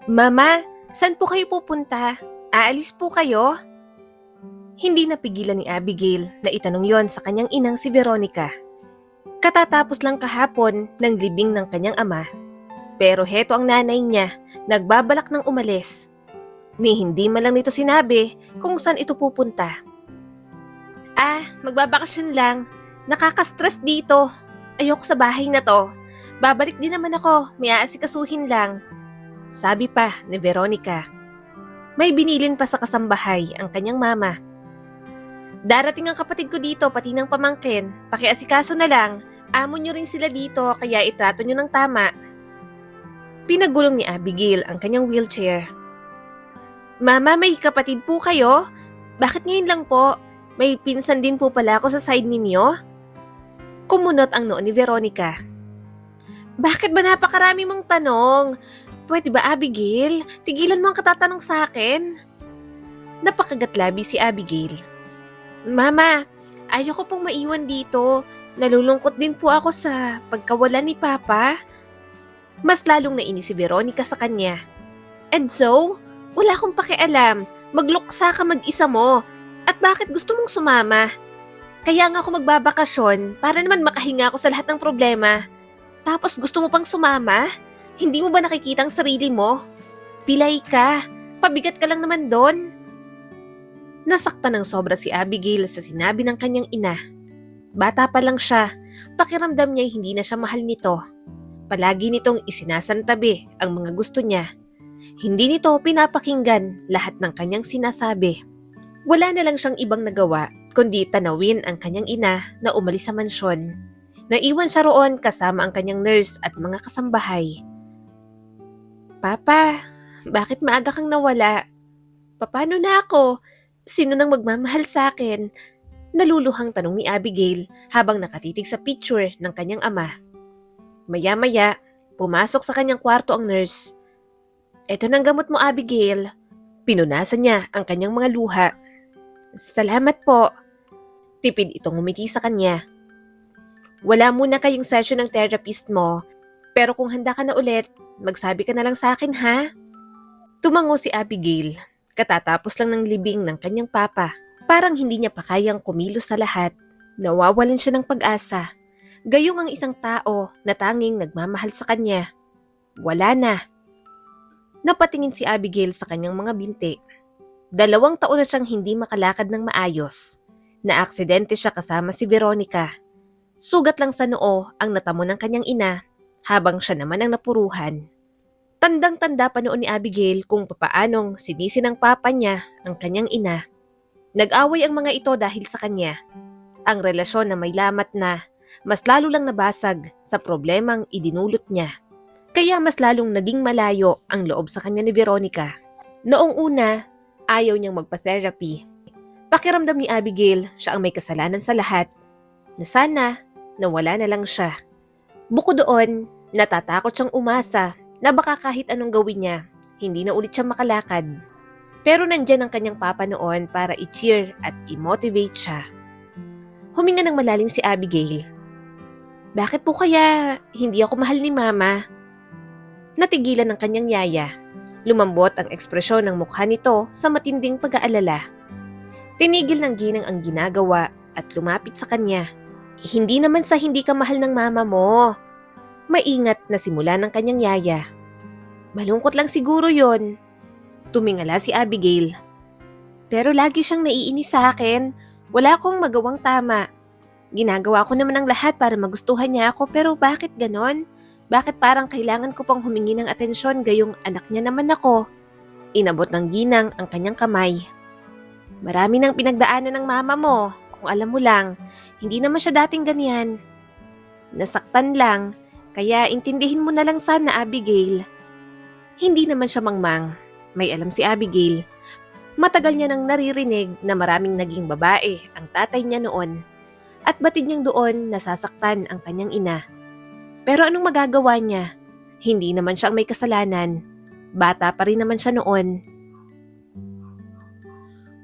Mama, saan po kayo pupunta? Aalis po kayo? Hindi napigilan ni Abigail na itanong yon sa kanyang inang si Veronica. Katatapos lang kahapon ng libing ng kanyang ama. Pero heto ang nanay niya, nagbabalak ng umalis. Ni hindi man lang nito sinabi kung saan ito pupunta. Magbabakasyon lang. Nakaka-stress dito. Ayoko sa bahay na to. Babalik din naman ako, may aasikasuhin lang. Sabi pa ni Veronica. May binilin pa sa kasambahay ang kanyang mama. Darating ang kapatid ko dito pati ng pamangkin. Pakiasikaso na lang. Amo nyo rin sila dito kaya itrato nyo ng tama. Pinagulong ni Abigail ang kanyang wheelchair. Mama, may kapatid po kayo? Bakit ngayon lang po? May pinsan din po pala ako sa side ninyo? Kumunot ang noo ni Veronica. Bakit ba napakarami mong tanong? Pwede ba, Abigail? Tigilan mo ang katatanong sa akin. Napakagatlabi si Abigail. Mama, ayoko pong maiwan dito. Nalulungkot din po ako sa pagkawala ni Papa. Mas lalong nainis si Veronica sa kanya. And so, wala akong pakialam. Magluksa ka mag-isa mo. At bakit gusto mong sumama? Kaya nga ako magbabakasyon para naman makahinga ako sa lahat ng problema. Tapos gusto mo pang sumama? Hindi mo ba nakikita ang sarili mo? Pilay ka. Pabigat ka lang naman doon. Nasaktan ng sobra si Abigail sa sinabi ng kanyang ina. Bata pa lang siya. Pakiramdam niya hindi na siya mahal nito. Palagi nitong isinasantabi ang mga gusto niya. Hindi nito pinapakinggan lahat ng kanyang sinasabi. Wala na lang siyang ibang nagawa kundi tanawin ang kanyang ina na umalis sa mansyon. Naiwan siya roon kasama ang kanyang nurse at mga kasambahay. Papa, bakit maaga kang nawala? Paano na ako? Sino nang magmamahal sa akin? Naluluhang tanong ni Abigail habang nakatitig sa picture ng kanyang ama. Maya-maya, pumasok sa kanyang kwarto ang nurse. Eto ng gamot mo, Abigail. Pinunasan niya ang kanyang mga luha. Salamat po. Tipid itong ngumiti sa kanya. Wala muna kayong session ng therapist mo, pero kung handa ka na ulit, magsabi ka na lang sa akin ha? Tumango si Abigail, katatapos lang ng libing ng kanyang papa. Parang hindi niya pa kayang kumilos sa lahat. Nawawalan siya ng pag-asa. Gayong ang isang tao na tanging nagmamahal sa kanya. Wala na. Napatingin si Abigail sa kanyang mga binti. 2 taon na siyang hindi makalakad ng maayos. Naaksidente siya kasama si Veronica. Sugat lang sa noo ang natamo ng kanyang ina habang siya naman ang napuruhan. Tandang-tanda pa noon ni Abigail kung papaanong sinisi ng papa niya ang kanyang ina. Nag-away ang mga ito dahil sa kanya. Ang relasyon na may lamat na mas lalo lang nabasag sa problemang idinulot niya. Kaya mas lalong naging malayo ang loob sa kanya ni Veronica. Noong una, ayaw niyang magpa-therapy. Pakiramdam ni Abigail siya ang may kasalanan sa lahat. Na sana, nawala na lang siya. Bukod doon, natatakot siyang umasa na baka kahit anong gawin niya, hindi na ulit siya makalakad. Pero nandyan ang kanyang papa noon para i-cheer at i-motivate siya. Huminga ng malalim si Abigail. Bakit po kaya hindi ako mahal ni Mama? Natigilan ng kanyang yaya. Lumambot ang ekspresyon ng mukha nito sa matinding pag-aalala. Tinigil ng ginang ang ginagawa at lumapit sa kanya. Hindi naman sa hindi ka mahal ng mama mo. Maingat na simula ng kanyang yaya. Malungkot lang siguro yon. Tumingala si Abigail. Pero lagi siyang naiinis sa akin. Wala akong magawang tama. Ginagawa ko naman ang lahat para magustuhan niya ako pero bakit ganon? Bakit parang kailangan ko pang humingi ng atensyon gayong anak niya naman ako? Inabot ng ginang ang kanyang kamay. Marami nang pinagdaanan ng mama mo. Kung alam mo lang, hindi naman siya dating ganyan. Nasaktan lang, kaya intindihin mo na lang sana, Abigail. Hindi naman siya mangmang. May alam si Abigail. Matagal niya nang naririnig na maraming naging babae ang tatay niya noon. At batid niyang doon nasasaktan ang kanyang ina. Pero anong magagawa niya? Hindi naman siya ang may kasalanan. Bata pa rin naman siya noon.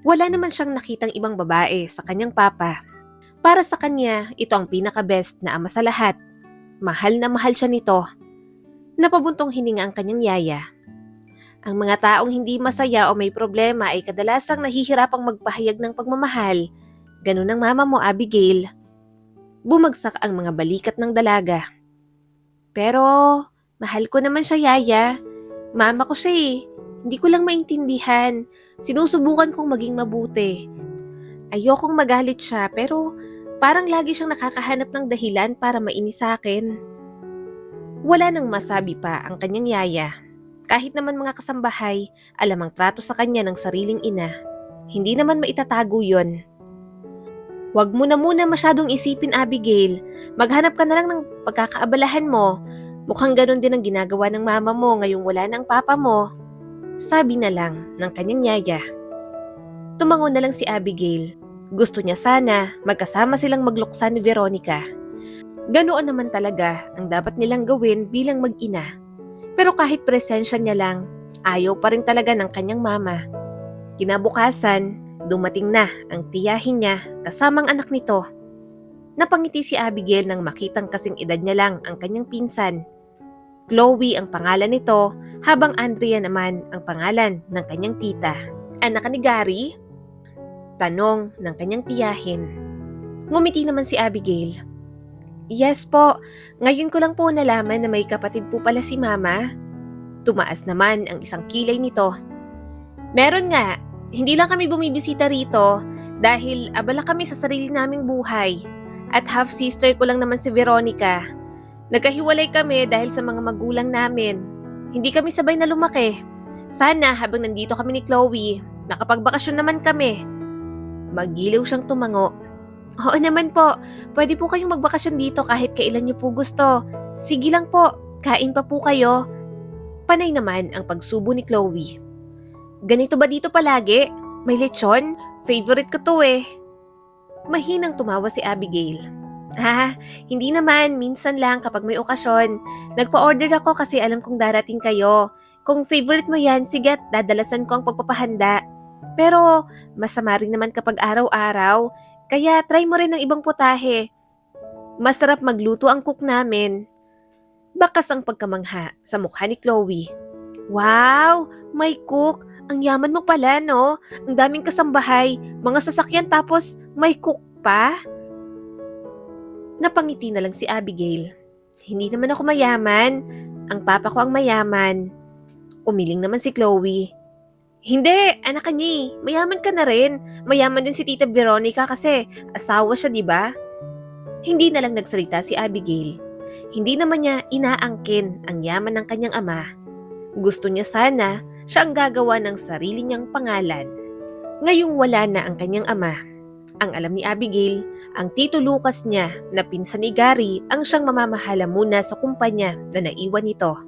Wala naman siyang nakitang ibang babae sa kanyang papa. Para sa kanya, ito ang pinaka-best na ama sa lahat. Mahal na mahal siya nito. Napabuntong hininga ang kanyang yaya. Ang mga taong hindi masaya o may problema ay kadalasang nahihirapang magpahayag ng pagmamahal. Ganun ang mama mo, Abigail. Bumagsak ang mga balikat ng dalaga. Pero, mahal ko naman siya, Yaya. Mama ko siya eh. Hindi ko lang maintindihan. Sinusubukan kong maging mabuti. Ayokong magalit siya pero parang lagi siyang nakakahanap ng dahilan para mainis sa akin. Wala nang masabi pa ang kanyang yaya. Kahit naman mga kasambahay, alam ang trato sa kanya ng sariling ina. Hindi naman maitatago yon. Huwag mo na muna masyadong isipin, Abigail. Maghanap ka na lang ng pagkakaabalahan mo. Mukhang ganun din ang ginagawa ng mama mo ngayong wala na ang papa mo. Sabi na lang ng kanyang yaya. Tumango na lang si Abigail. Gusto niya sana magkasama silang magluksa ni Veronica. Ganoon naman talaga ang dapat nilang gawin bilang mag-ina. Pero kahit presensya niya lang, ayaw pa rin talaga ng kanyang mama. Kinabukasan, dumating na ang tiyahin niya kasamang anak nito. Napangiti si Abigail nang makitang kasing edad niya lang ang kanyang pinsan. Chloe ang pangalan nito, habang Andrea naman ang pangalan ng kanyang tita. Anak ka ni Gary? Tanong ng kanyang tiyahin. Ngumiti naman si Abigail. Yes po, ngayon ko lang po nalaman na may kapatid po pala si Mama. Tumaas naman ang isang kilay nito. Meron nga, hindi lang kami bumibisita rito dahil abala kami sa sarili naming buhay. At half-sister ko lang naman si Veronica. Nagkahiwalay kami dahil sa mga magulang namin. Hindi kami sabay na lumaki. Sana habang nandito kami ni Chloe, nakapagbakasyon naman kami. Magiliw siyang tumango. Oo naman po, pwede po kayong magbakasyon dito kahit kailan niyo po gusto. Sige lang po, kain pa po kayo. Panay naman ang pagsubo ni Chloe. Ganito ba dito palagi? May lechon? Favorite ko to eh. Mahinang tumawa si Abigail. Hindi naman, minsan lang kapag may okasyon. Nagpa-order ako kasi alam kong darating kayo. Kung favorite mo yan, sige at dadalasan ko ang pagpapahanda. Pero masama rin naman kapag araw-araw, kaya try mo rin ng ibang putahe. Masarap magluto ang cook namin. Bakas ang pagkamangha sa mukha ni Chloe. Wow, may cook. Ang yaman mo pala, no? Ang daming kasambahay, mga sasakyan tapos may cook pa? Napangiti na lang si Abigail. Hindi naman ako mayaman. Ang papa ko ang mayaman. Umiling naman si Chloe. Hindi, anak ka niya. Mayaman ka na rin. Mayaman din si Tita Veronica kasi asawa siya, di ba? Hindi na lang nagsalita si Abigail. Hindi naman niya inaangkin ang yaman ng kanyang ama. Gusto niya sana siya ang gagawa ng sarili niyang pangalan. Ngayong wala na ang kanyang ama. Ang alam ni Abigail, ang Tito Lucas niya na pinsan ni Gary ang siyang mamamahala muna sa kumpanya na naiwan nito.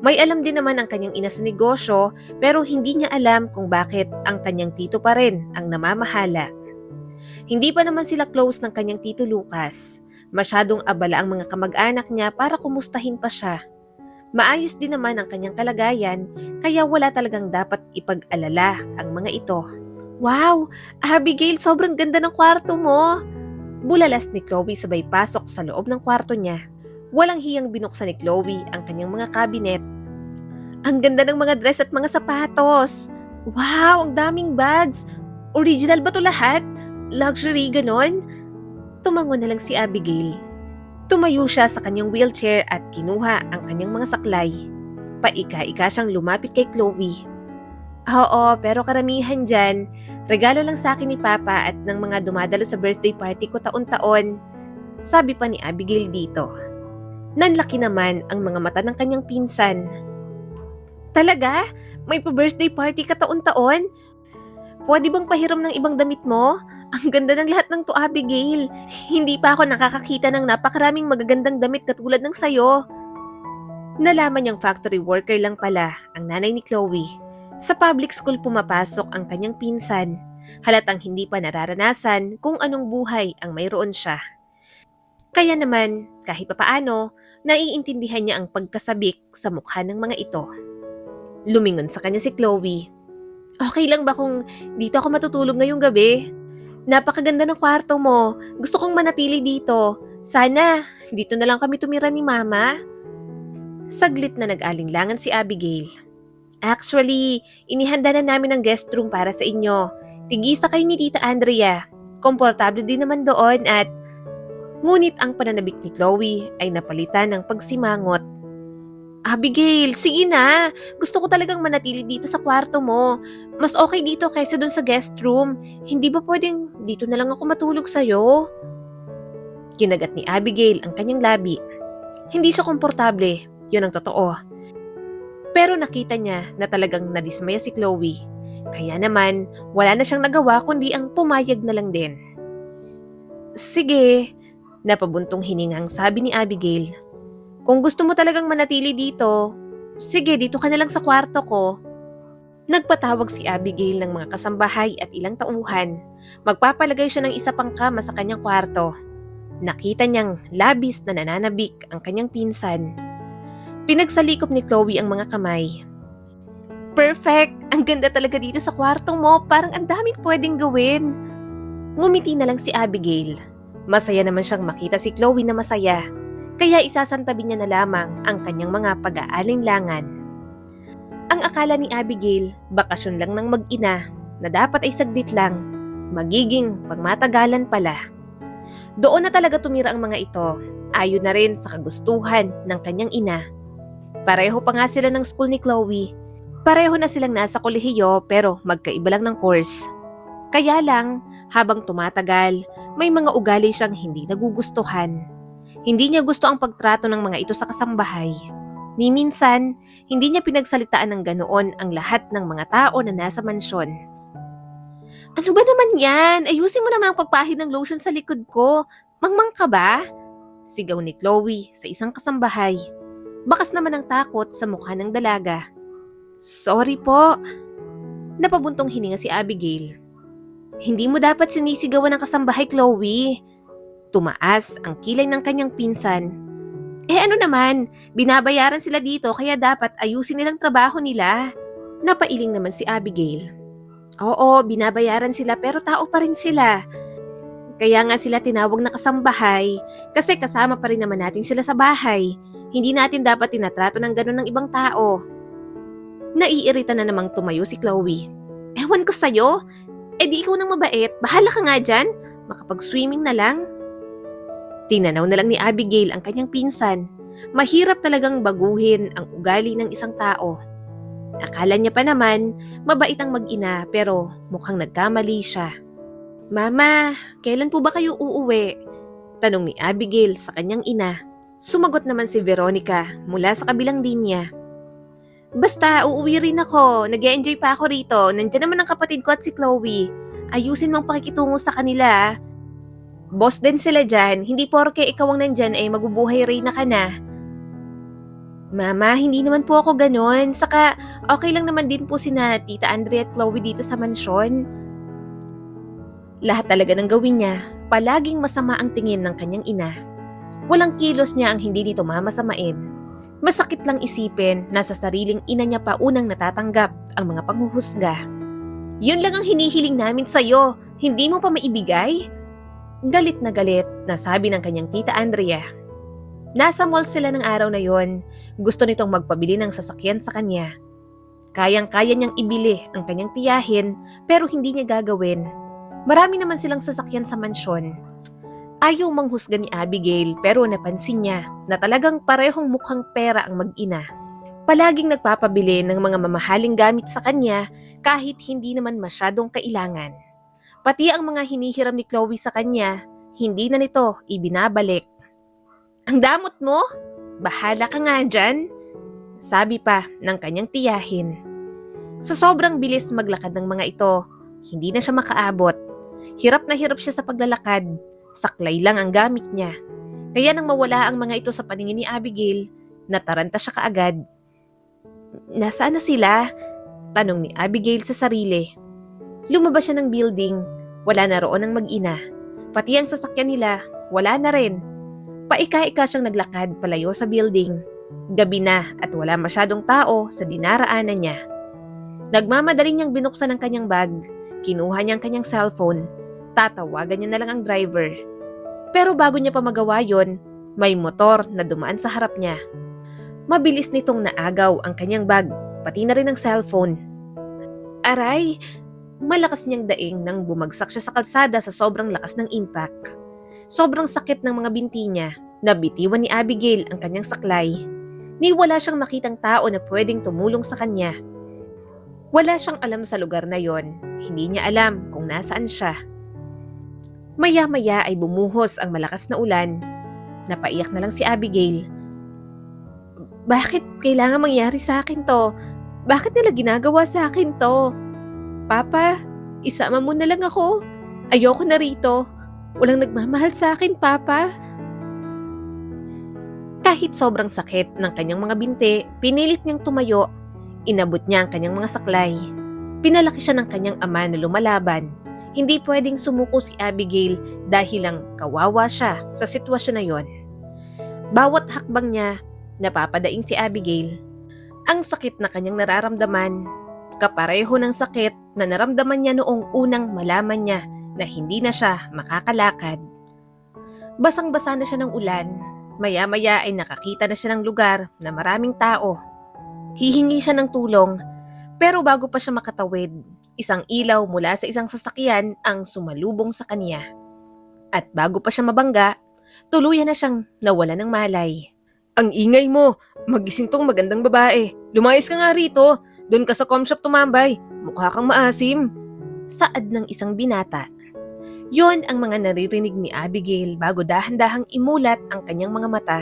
May alam din naman ang kanyang ina sa negosyo pero hindi niya alam kung bakit ang kanyang tito pa rin ang namamahala. Hindi pa naman sila close ng kanyang Tito Lucas. Masyadong abala ang mga kamag-anak niya para kumustahin pa siya. Maayos din naman ang kanyang kalagayan kaya wala talagang dapat ipag-alala ang mga ito. Wow! Abigail, sobrang ganda ng kwarto mo! Bulalas ni Chloe sabay pasok sa loob ng kwarto niya. Walang hiyang binuksan ni Chloe ang kanyang mga cabinet. Ang ganda ng mga dress at mga sapatos! Wow! Ang daming bags! Original ba to lahat? Luxury ganon? Tumango na lang si Abigail. Tumayo siya sa kanyang wheelchair at kinuha ang kanyang mga saklay. Paika-ika siyang lumapit kay Chloe. Oo, pero karamihan dyan, regalo lang sa akin ni Papa at ng mga dumadalo sa birthday party ko taon-taon. Sabi pa ni Abigail dito. Nanlaki naman ang mga mata ng kanyang pinsan. Talaga? May pa-birthday party ka taon-taon? Pwede bang pahiram ng ibang damit mo? Ang ganda ng lahat ng to, Abigail. Hindi pa ako nakakakita ng napakaraming magagandang damit katulad ng sayo. Nalaman niyang factory worker lang pala ang nanay ni Chloe. Sa public school pumapasok ang kanyang pinsan. Halatang hindi pa nararanasan kung anong buhay ang mayroon siya. Kaya naman, kahit papaano, naiintindihan niya ang pagkasabik sa mukha ng mga ito. Lumingon sa kanya si Chloe. Okay lang ba kung dito ako matutulog ngayong gabi? Napakaganda ng kwarto mo. Gusto kong manatili dito. Sana, dito na lang kami tumira ni Mama. Saglit na nag-alinlangan si Abigail. Actually, inihanda na namin ang guest room para sa inyo. Tigisa kayo ni Tita Andrea. Komportable din naman doon at ngunit ang pananabik ni Chloe ay napalitan ng pagsimangot. Abigail, sige na. Gusto ko talagang manatili dito sa kwarto mo. Mas okay dito kaysa dun sa guest room. Hindi ba pwedeng dito na lang ako matulog sa'yo? Kinagat ni Abigail ang kanyang labi. Hindi siya komportable, yun ang totoo. Pero nakita niya na talagang nadismaya si Chloe. Kaya naman, wala na siyang nagawa kundi ang pumayag na lang din. Sige, napabuntong hiningang sabi ni Abigail. Kung gusto mo talagang manatili dito, sige dito ka na lang sa kwarto ko. Nagpatawag si Abigail ng mga kasambahay at ilang tauhan. Magpapalagay siya ng isa pang kama sa kanyang kwarto. Nakita niyang labis na nananabik ang kanyang pinsan. Pinagsalikop ni Chloe ang mga kamay. Perfect! Ang ganda talaga dito sa kwarto mo. Parang ang daming pwedeng gawin. Ngumiti na lang si Abigail. Masaya naman siyang makita si Chloe na masaya. Kaya isasantabi niya na lamang ang kanyang mga pag-aalinlangan. Ang akala ni Abigail, bakasyon lang ng mag-ina na dapat ay saglit lang. Magiging pagmatagalan pala. Doon na talaga tumira ang mga ito. Ayon na rin sa kagustuhan ng kanyang ina. Pareho pa nga sila ng school ni Chloe. Pareho na silang nasa kolehiyo pero magkaiba lang ng course. Kaya lang, habang tumatagal, may mga ugali siyang hindi nagugustuhan. Hindi niya gusto ang pagtrato ng mga ito sa kasambahay. Ni minsan, hindi niya pinagsalitaan ng ganoon ang lahat ng mga tao na nasa mansyon. Ano ba naman yan? Ayusin mo naman ang pagpahid ng lotion sa likod ko. Mangmang ka ba? Sigaw ni Chloe sa isang kasambahay. Bakas naman ang takot sa mukha ng dalaga. Sorry po. Napabuntong hininga si Abigail. Hindi mo dapat sinisigawan ng kasambahay, Chloe. Tumaas ang kilay ng kanyang pinsan. Ano naman, binabayaran sila dito kaya dapat ayusin nilang trabaho nila. Napailing naman si Abigail. Oo, binabayaran sila pero tao pa rin sila. Kaya nga sila tinawag na kasambahay kasi kasama pa rin naman natin sila sa bahay. Hindi natin dapat tinatrato ng gano'n ng ibang tao. Naiirita na namang tumayo si Chloe. Ewan ko sa'yo. Di ikaw nang mabait. Bahala ka nga dyan. Makapag-swimming na lang. Tinanaw na lang ni Abigail ang kanyang pinsan. Mahirap talagang baguhin ang ugali ng isang tao. Akala niya pa naman, mabait ang mag-ina pero mukhang nagkamali siya. Mama, kailan po ba kayo uuwi? Tanong ni Abigail sa kanyang ina. Sumagot naman si Veronica mula sa kabilang linya. Basta, uuwi rin ako. Nag-e-enjoy pa ako rito. Nandiyan naman ang kapatid ko at si Chloe. Ayusin mong pakikitungo sa kanila. Boss din sila dyan. Hindi porke ikaw ang nandyan ay mabubuhay rin na ka na. Mama, hindi naman po ako ganon. Saka, okay lang naman din po sina Tita Andrea at Chloe dito sa mansyon. Lahat talaga ng gawin niya, palaging masama ang tingin ng kanyang ina. Walang kilos niya ang hindi nito mamasamain. Masakit lang isipin na sa sariling ina niya pa unang natatanggap ang mga panghuhusga. Yun lang ang hinihiling namin sa'yo, hindi mo pa maibigay? Galit na sabi ng kanyang Tita Andrea. Nasa mall sila ng araw na yon. Gusto nitong magpabili ng sasakyan sa kanya. Kayang-kaya niyang ibili ang kanyang tiyahin pero hindi niya gagawin. Marami naman silang sasakyan sa mansyon. Ayaw manghusga ni Abigail pero napansin niya na talagang parehong mukhang pera ang mag-ina. Palaging nagpapabili ng mga mamahaling gamit sa kanya kahit hindi naman masyadong kailangan. Pati ang mga hinihiram ni Chloe sa kanya, hindi na nito ibinabalik. Ang damot mo? Bahala ka nga dyan, sabi pa ng kanyang tiyahin. Sa sobrang bilis maglakad ng mga ito, hindi na siya makaabot. Hirap na hirap siya sa paglalakad, saklay lang ang gamit niya. Kaya nang mawala ang mga ito sa paningin ni Abigail, nataranta siya kaagad. Nasaan na sila? Tanong ni Abigail sa sarili. Lumabas siya ng building, wala na roon ang mag-ina. Pati ang sasakyan nila, wala na rin. Paika-ika siyang naglakad palayo sa building. Gabi na at wala masyadong tao sa dinaraanan niya. Nagmamadaling niyang binuksan ang kanyang bag, kinuha niya ang kanyang cellphone, tatawagan niya na lang ang driver. Pero bago niya pa magawa yon, may motor na dumaan sa harap niya. Mabilis nitong naagaw ang kanyang bag pati na rin ang cellphone. Aray! Malakas niyang daing nang bumagsak siya sa kalsada sa sobrang lakas ng impact. Sobrang sakit ng mga binti niya. Nabitiwan ni Abigail ang kanyang saklay. Ni wala siyang makitang tao na pwedeng tumulong sa kanya. Wala siyang alam sa lugar na yon. Hindi niya alam kung nasaan siya. Maya-maya ay bumuhos ang malakas na ulan. Napaiyak na lang si Abigail. Bakit kailangan mangyari sa akin to? Bakit nila ginagawa sa akin to? Papa, isama mo na lang ako. Ayoko na rito. Walang nagmamahal sa akin, Papa. Kahit sobrang sakit ng kanyang mga binti, pinilit niyang tumayo. Inabot niya ang kanyang mga saklay. Pinalaki siya ng kanyang ama na lumalaban. Hindi pwedeng sumuko si Abigail dahil lang kawawa siya sa sitwasyon na yon. Bawat hakbang niya, napapadaing si Abigail. Ang sakit na kanyang nararamdaman, kapareho ng sakit na naramdaman niya noong unang malaman niya na hindi na siya makakalakad. Basang-basa na siya ng ulan. Maya-maya ay nakakita na siya ng lugar na maraming tao. Hihingi siya ng tulong, pero bago pa siya makatawid, isang ilaw mula sa isang sasakyan ang sumalubong sa kanya. At bago pa siya mabangga, tuluyan na siyang nawala ng malay. Ang ingay mo! Magising tong magandang babae. Lumayas ka nga rito! Doon ka sa comshop tumambay. Mukha kang maasim. Saad ng isang binata. Yon ang mga naririnig ni Abigail bago dahan-dahang imulat ang kanyang mga mata.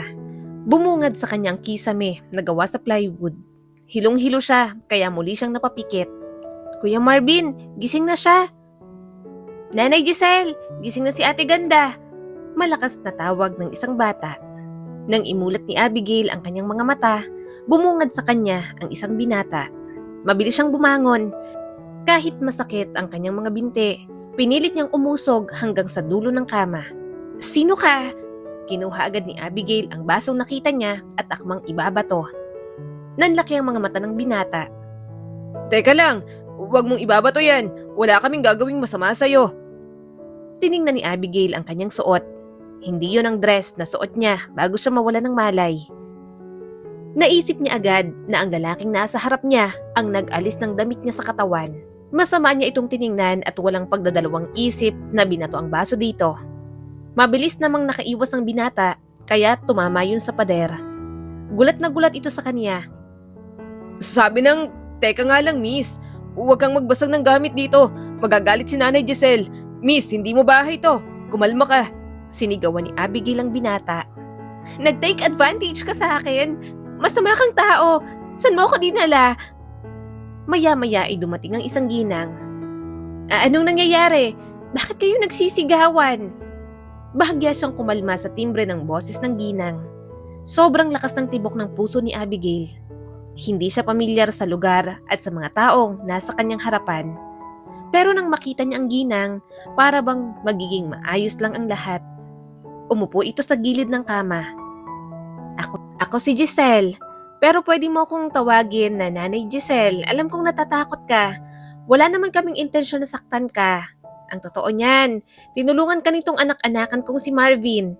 Bumungad sa kanyang kisame na gawa sa plywood. Hilong-hilo siya kaya muli siyang napapikit. Kuya Marvin, gising na siya. Nanay Giselle, gising na si Ate Ganda. Malakas na tawag ng isang bata. Nang imulat ni Abigail ang kanyang mga mata, bumungad sa kanya ang isang binata. Mabilis siyang bumangon. Kahit masakit ang kanyang mga binti, pinilit niyang umusog hanggang sa dulo ng kama. Sino ka? Kinuha agad ni Abigail ang basong nakita niya at akmang ibabato. Nanlaki ang mga mata ng binata. Teka lang, huwag mong ibabato yan. Wala kaming gagawing masama sa'yo. Tiningnan ni Abigail ang kanyang suot. Hindi yon ang dress na suot niya bago siya mawala ng malay. Naisip niya agad na ang lalaking nasa harap niya ang nag-alis ng damit niya sa katawan. Masama niya itong tiningnan at walang pagdadalawang isip na binato ang baso dito. Mabilis namang nakaiwas ang binata kaya tumama yun sa pader. Gulat na gulat ito sa kanya. Sabi ng, teka nga lang miss, huwag kang magbasag ng gamit dito. Magagalit si Nanay Giselle. Miss, hindi mo bahay to. Kumalma ka. Sinigawan ni Abigail ang binata. Nag-take advantage ka sa akin. Masama kang tao. Saan mo ako dinala? Maya-maya ay dumating ang isang ginang. Anong nangyayari? Bakit kayo nagsisigawan? Bahagya siyang kumalma sa timbre ng boses ng ginang. Sobrang lakas ng tibok ng puso ni Abigail. Hindi siya pamilyar sa lugar at sa mga taong nasa kanyang harapan. Pero nang makita niya ang ginang, para bang magiging maayos lang ang lahat. Umupo ito sa gilid ng kama. Ako si Giselle. Pero pwede mo akong tawagin na Nanay Giselle. Alam kong natatakot ka. Wala naman kaming intensyon na saktan ka. Ang totoo niyan, tinulungan ka nitong anak-anakan kong si Marvin.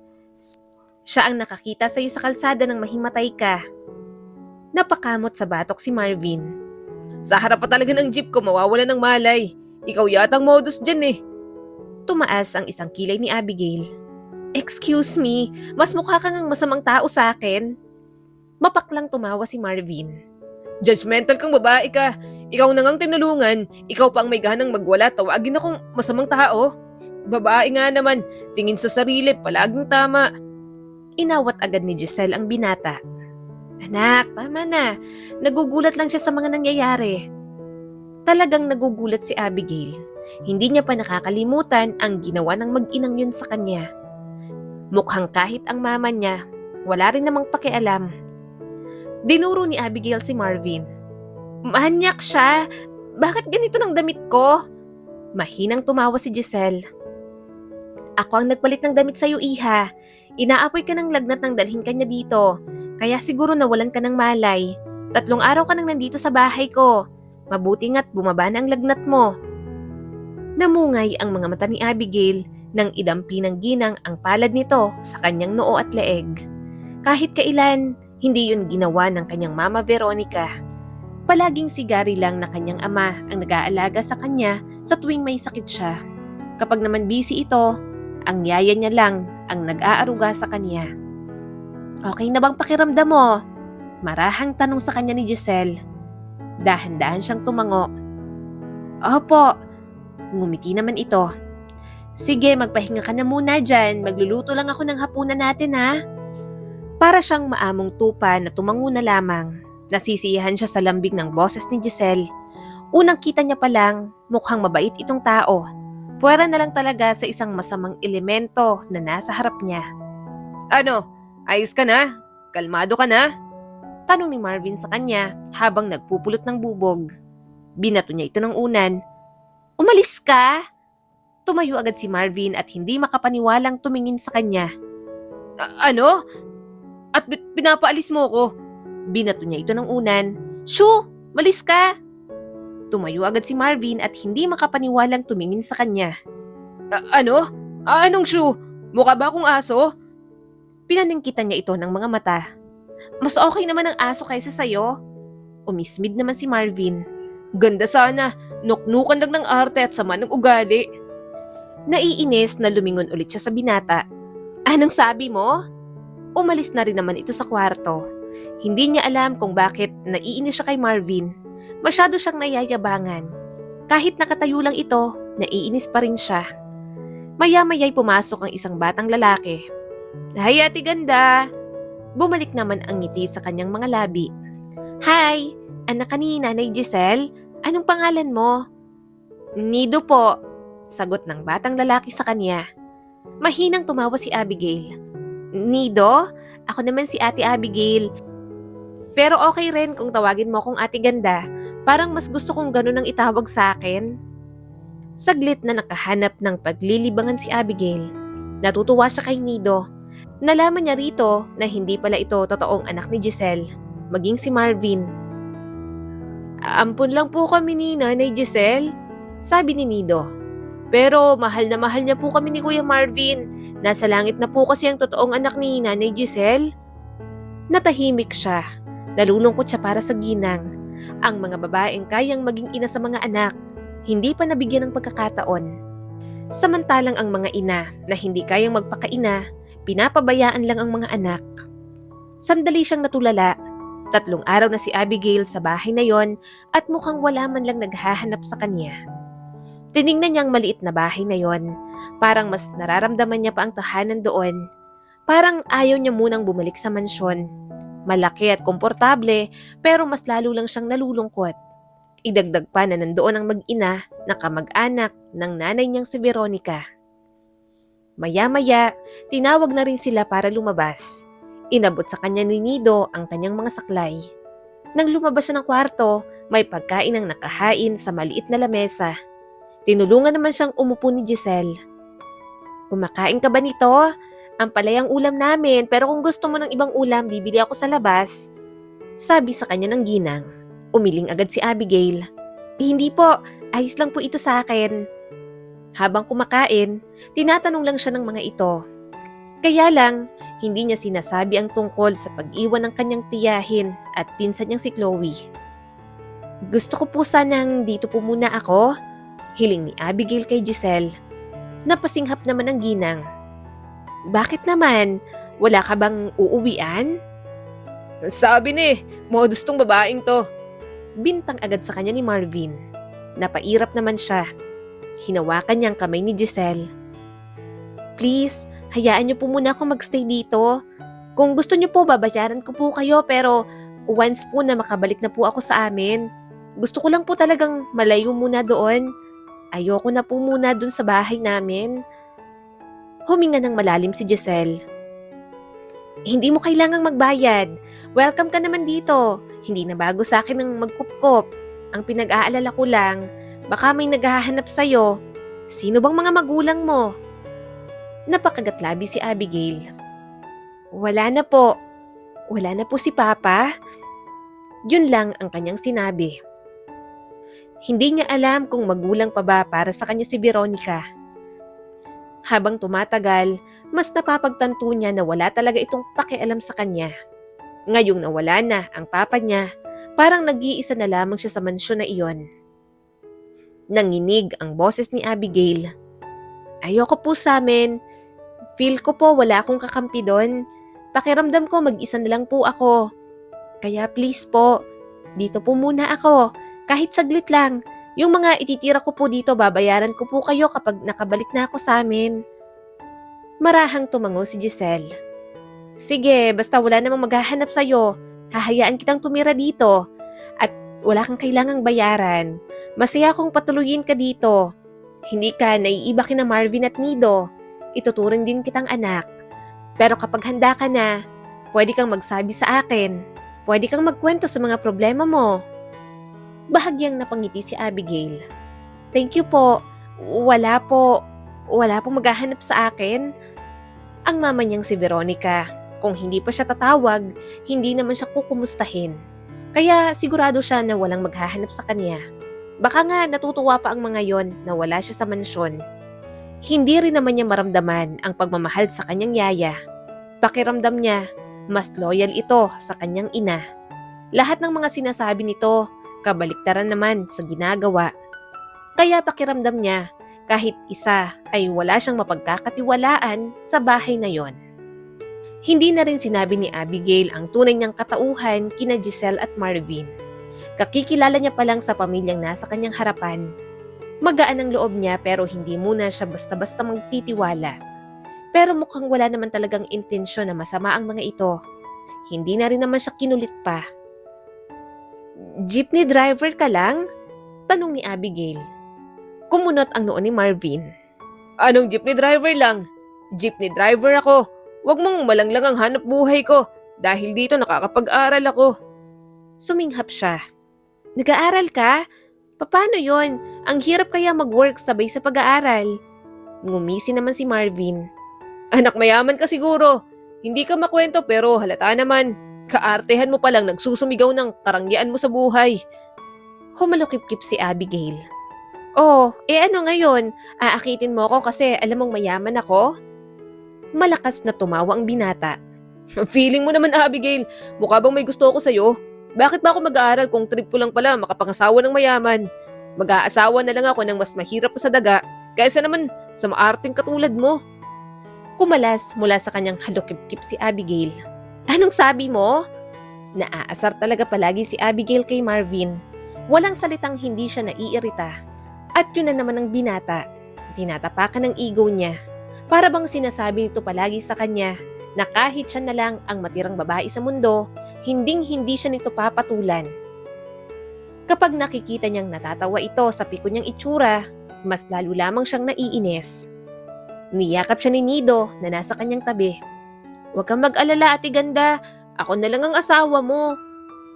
Siya ang nakakita sa'yo sa kalsada nang mahimatay ka. Napakamot sa batok si Marvin. Sa harap pa talaga ng jeep ko mawawala ng malay. Ikaw yata ang modus dyan eh. Tumaas ang isang kilay ni Abigail. Excuse me, mas mukha kang ang masamang tao sa akin. Mapaklang tumawa si Marvin. Judgmental kang babae ka. Ikaw na ngang tinulungan. Ikaw pa ang may ganang magwala. Tawagin akong masamang tao. Babae nga naman. Tingin sa sarili. Palaging tama. Inawat agad ni Giselle ang binata. Anak, tama na. Nagugulat lang siya sa mga nangyayari. Talagang nagugulat si Abigail. Hindi niya pa nakakalimutan ang ginawa ng mag-inang yun sa kanya. Mukhang kahit ang mama niya, wala rin namang pakialam. Dinuro ni Abigail si Marvin. Manyak siya! Bakit ganito ng damit ko? Mahinang tumawa si Giselle. Ako ang nagpalit ng damit sa'yo, iha. Inaapoy ka ng lagnat nang dalhin ka niya dito. Kaya siguro nawalan ka ng malay. 3 araw ka nang nandito sa bahay ko. Mabuti nga't bumaba na ang lagnat mo. Namungay ang mga mata ni Abigail nang idampi ng ginang ang palad nito sa kanyang noo at leeg. Kahit kailan, hindi yun ginawa ng kanyang mama Veronica. Palaging si Gary lang na kanyang ama ang nag-aalaga sa kanya sa tuwing may sakit siya. Kapag naman busy ito, ang yaya niya lang ang nag-aaruga sa kanya. Okay na bang pakiramdam mo? Marahang tanong sa kanya ni Giselle. Dahan-dahan siyang tumango. Opo, ngumiti naman ito. Sige, magpahinga ka na muna dyan. Magluluto lang ako ng hapunan natin ha. Para siyang maamong tupa na tumango na lamang. Nasisiyahan siya sa lambing ng boses ni Giselle. Unang kita niya pa lang, mukhang mabait itong tao. Puwera na lang talaga sa isang masamang elemento na nasa harap niya. Ano? Ayos ka na? Kalmado ka na? Tanong ni Marvin sa kanya habang nagpupulot ng bubog. Binato niya ito ng unan. Umalis ka? Tumayo agad si Marvin at hindi makapaniwalang tumingin sa kanya. Ano? At pinapaalis mo ko? Binato niya ito ng unan. Shoo! Malis ka! Tumayo agad si Marvin at hindi makapaniwalang tumingin sa kanya. Ano? Anong shoo? Mukha ba akong aso? Pinaningkitan niya ito ng mga mata. Mas okay naman ang aso kaysa sayo. Umismid naman si Marvin. Ganda sana, nuknukan lang ng arte at sama ng ugali. Naiinis na lumingon ulit siya sa binata. Anong sabi mo? Umalis na rin naman ito sa kwarto. Hindi niya alam kung bakit naiinis siya kay Marvin. Masyado siyang nayayabangan. Kahit nakatayo lang ito, naiinis pa rin siya. Maya-maya'y pumasok ang isang batang lalaki. Hay, ate ganda! Bumalik naman ang ngiti sa kanyang mga labi. Hi! Anak ka ni Nanay Giselle? Anong pangalan mo? Nido po, sagot ng batang lalaki sa kanya. Mahinang tumawa si Abigail. Nido? Ako naman si Ate Abigail. Pero okay rin kung tawagin mo akong Ate Ganda. Parang mas gusto kong ganun ang itawag sa akin. Saglit na nakahanap ng paglilibangan si Abigail. Natutuwa siya kay Nido. Nalaman niya rito na hindi pala ito totoong anak ni Giselle, maging si Marvin. Ampun lang po kami ni Nanay Giselle, sabi ni Nido. Pero mahal na mahal niya po kami ni Kuya Marvin. Nasa langit na po kasi ang totoong anak ni Nanay Giselle. Natahimik siya. Nalulungkot siya para sa ginang. Ang mga babaeng kayang maging ina sa mga anak, hindi pa nabigyan ng pagkakataon. Samantalang ang mga ina na hindi kayang magpakaina, pinapabayaan lang ang mga anak. Sandali siyang natulala. 3 araw na si Abigail sa bahay na yon at mukhang wala man lang naghahanap sa kanya. Tiningnan niya ang maliit na bahay na yon. Parang mas nararamdaman niya pa ang tahanan doon. Parang ayaw niya munang bumalik sa mansyon. Malaki at komportable pero mas lalo lang siyang nalulungkot. Idagdag pa na nandoon ang mag-ina na kamag-anak ng nanay niyang si Veronica. Maya-maya, tinawag na rin sila para lumabas. Inabot sa kanya ni Nido ang kanyang mga saklay. Nang lumabas siya ng kwarto, may pagkain ang nakahain sa maliit na lamesa. Tinulungan naman siyang umupo ni Giselle. Kumakain ka ba nito? Ang palay ang ulam namin pero kung gusto mo ng ibang ulam, bibili ako sa labas. Sabi sa kanya ng ginang. Umiling agad si Abigail. Hindi po, ayos lang po ito sa akin. Habang kumakain, tinatanong lang siya ng mga ito. Kaya lang, hindi niya sinasabi ang tungkol sa pag-iwan ng kanyang tiyahin at pinsan niyang si Chloe. Gusto ko po sanang dito po muna ako, hiling ni Abigail kay Giselle. Napasinghap naman ang ginang. Bakit naman? Wala ka bang uuwian? Sabi ni, modus tong babaeng to. Bintang agad sa kanya ni Marvin. Napairap naman siya. Hinawakan niya ang kamay ni Giselle. Please, hayaan niyo po muna akong magstay dito. Kung gusto niyo po, babayaran ko po kayo pero once po na makabalik na po ako sa amin. Gusto ko lang po talagang malayo muna doon. Ayoko na po muna doon sa bahay namin. Huminga ng malalim si Giselle. Hindi mo kailangang magbayad. Welcome ka naman dito. Hindi na bago sa akin ang magkupkop. Ang pinag-aalala ko lang, baka may naghahanap sa'yo. Sino bang mga magulang mo? Napakagatlabi si Abigail. Wala na po. Wala na po si Papa. Yun lang ang kanyang sinabi. Hindi niya alam kung magulang pa ba para sa kanya si Veronica. Habang tumatagal, mas napapagtanto niya na wala talaga itong pakialam sa kanya. Ngayong nawala na ang papa niya, Parang nag-iisa na lamang siya sa mansyon na iyon. Nanginig ang boses ni Abigail. Ayoko po sa amin. Feel ko po wala akong kakampi doon. Pakiramdam ko mag-isa na lang po ako. Kaya please po, dito po muna ako. Kahit saglit lang. Yung mga ititira ko po dito, babayaran ko po kayo kapag nakabalik na ako sa amin. Marahang tumango si Giselle. Sige, basta wala namang maghahanap sa'yo. Hahayaan kitang tumira dito. At wala kang kailangang bayaran. Masaya akong patuluyin ka dito. Hindi ka naiiba kina Marvin at Nido. Ituturing din kitang anak. Pero kapag handa ka na, pwede kang magsabi sa akin. Pwede kang magkwento sa mga problema mo. Bahagyang napangiti si Abigail. Thank you po. Wala po. Wala pong maghahanap sa akin. Ang mama niyang si Veronica. Kung hindi pa siya tatawag, hindi naman siya kukumustahin. Kaya sigurado siya na walang maghahanap sa kanya. Baka nga natutuwa pa ang mga yon na wala siya sa mansyon. Hindi rin naman niya maramdaman ang pagmamahal sa kanyang yaya. Pakiramdam niya, mas loyal ito sa kanyang ina. Lahat ng mga sinasabi nito, kabaliktaran naman sa ginagawa. Kaya pakiramdam niya, kahit isa ay wala siyang mapagkakatiwalaan sa bahay na yon. Hindi na rin sinabi ni Abigail ang tunay niyang katauhan kina Giselle at Marvin. Kakikilala niya pa lang sa pamilyang nasa kanyang harapan. Magaan ang loob niya pero hindi muna siya basta-basta magtitiwala. Pero mukhang wala naman talagang intensyon na masama ang mga ito. Hindi na rin naman siya kinulit pa. Jeepney driver ka lang? Tanong ni Abigail. Kumunot ang noo ni Marvin. Anong jeepney driver lang? Jeepney driver ako. Huwag mong malanglang ang hanap buhay ko dahil dito nakakapag-aral ako. Suminghap siya. Nag-aaral ka? Paano yon? Ang hirap kaya mag-work sabay sa pag-aaral. Ngumisi naman si Marvin. Anak mayaman ka siguro. Hindi ka makwento pero halata naman. Kaartehan mo palang nagsusumigaw ng karangyaan mo sa buhay. Humalukip-kip si Abigail. Oh, ano ngayon? Aakitin mo ako kasi alam mong mayaman ako? Malakas na tumawa ang binata. Feeling mo naman, Abigail, mukha bang may gusto ako sa'yo? Bakit ba ako mag-aaral kung trip ko lang pala makapangasawa ng mayaman? Mag-aasawa na lang ako ng mas mahirap sa daga kaysa naman sa maarting katulad mo. Kumalas mula sa kanyang halukip-kip si Abigail. Anong sabi mo? Naaasar talaga palagi si Abigail kay Marvin. Walang salitang hindi siya naiirita. At yun na naman ang binata. Tinatapakan ng ego niya. Para bang sinasabi nito palagi sa kanya na kahit siya na lang ang matirang babae sa mundo, hinding-hindi siya nito papatulan. Kapag nakikita niyang natatawa ito sa piko niyang itsura, mas lalo lamang siyang naiinis. Niyakap siya ni Nido na nasa kanyang tabi. Huwag kang mag-alala, ate ganda. Ako na lang ang asawa mo.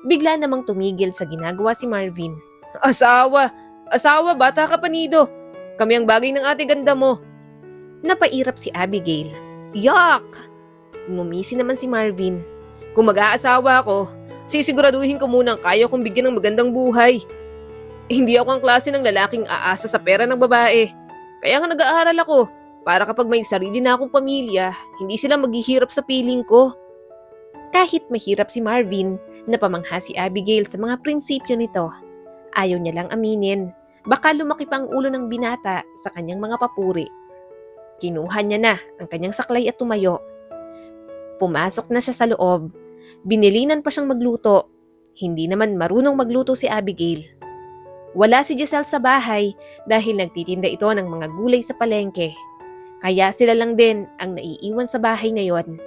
Bigla namang tumigil sa ginagawa si Marvin. Asawa? Asawa? Bata ka pa, Nido. Kami ang bagay ng ate ganda mo. Napairap si Abigail. Yuck! Ngumisi naman si Marvin. Kung mag-aasawa ako, sisiguraduhin ko munang kaya kong bigyan ng magandang buhay. Hindi ako ang klase ng lalaking aasa sa pera ng babae. Kaya nga nag-aaral ako, para kapag may sarili na akong pamilya, hindi sila maghihirap sa piling ko. Kahit mahirap si Marvin, napamangha si Abigail sa mga prinsipyo nito. Ayaw niya lang aminin. Baka lumaki pa ang ulo ng binata sa kanyang mga papuri. Kinuha niya na ang kanyang saklay at tumayo. Pumasok na siya sa loob. Binilinan pa siyang magluto. Hindi naman marunong magluto si Abigail. Wala si Giselle sa bahay dahil nagtitinda ito ng mga gulay sa palengke. Kaya sila lang din ang naiiwan sa bahay na yon.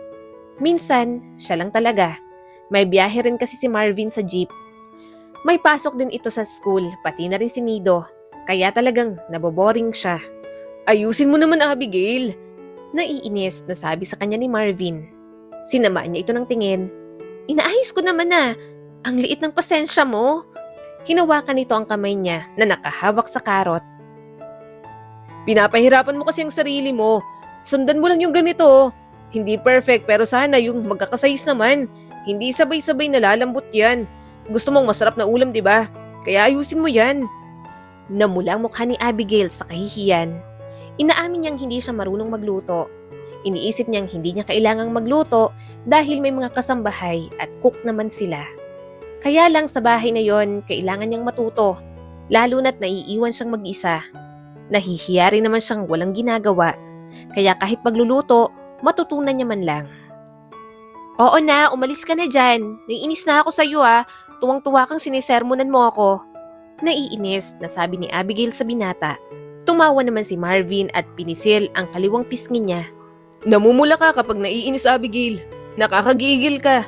Minsan, siya lang talaga. May biyahe rin kasi si Marvin sa jeep. May pasok din ito sa school, pati na rin si Nido. Kaya talagang naboboring siya. Ayusin mo naman, Abigail. Naiinis na sabi sa kanya ni Marvin. Sinamaan niya ito ng tingin. Inaayos ko naman na. Ang liit ng pasensya mo. Hinawakan nito ang kamay niya na nakahawak sa karot. Pinapahirapan mo kasi ang sarili mo. Sundan mo lang yung ganito. Hindi perfect pero sana yung magkakasayis naman. Hindi sabay-sabay nalalambot yan. Gusto mong masarap na ulam, di ba? Kaya ayusin mo yan. Namula ang mukha ni Abigail sa kahihiyan. Inaamin niyang hindi siya marunong magluto. Iniisip niyang hindi niya kailangang magluto dahil may mga kasambahay at cook naman sila. Kaya lang sa bahay na yon, kailangan niyang matuto, lalo na't naiiwan siyang mag-isa. Nahihiya rin naman siyang walang ginagawa, kaya kahit magluluto, matutunan niya man lang. Oo na, umalis ka na dyan. Naiinis na ako sa'yo Tuwang-tuwa kang sinisermonan mo ako. Naiinis na sabi ni Abigail sa binata. Tumawa naman si Marvin at pinisil ang kaliwang pisngi niya. Namumula ka kapag naiinis, Abigail. Nakakagigil ka.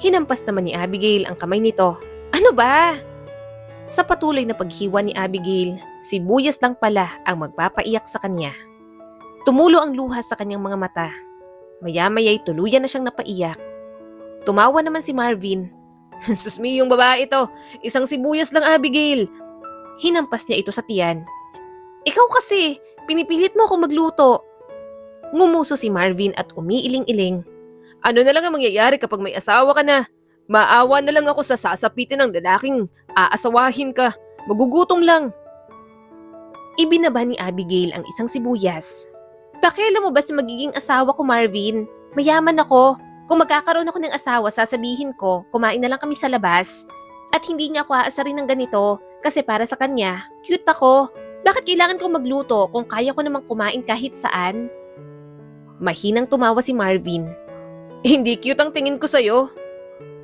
Hinampas naman ni Abigail ang kamay nito. Ano ba? Sa patuloy na paghiwa ni Abigail, sibuyas lang pala ang magpapaiyak sa kanya. Tumulo ang luha sa kanyang mga mata. Maya-maya'y tuluyan na siyang napaiyak. Tumawa naman si Marvin. Susmi yung babae ito. Isang sibuyas lang, Abigail. Hinampas niya ito sa tiyan. Ikaw kasi, pinipilit mo ako magluto. Ngumuso si Marvin at umiiling-iling. Ano na lang ang mangyayari kapag may asawa ka na? Maawa na lang ako sa sasapitin ng lalaking aasawahin ka. Magugutom lang. Ibinaba ni Abigail ang isang sibuyas. Pakialam mo ba sa magiging asawa ko, Marvin? Mayaman ako. Kung magkakaroon ako ng asawa, sasabihin ko, kumain na lang kami sa labas. At hindi niya ako aasarin ng ganito kasi para sa kanya, cute ako. Bakit kailangan kong magluto kung kaya ko namang kumain kahit saan? Mahinang tumawa si Marvin. Hindi cute ang tingin ko sa'yo.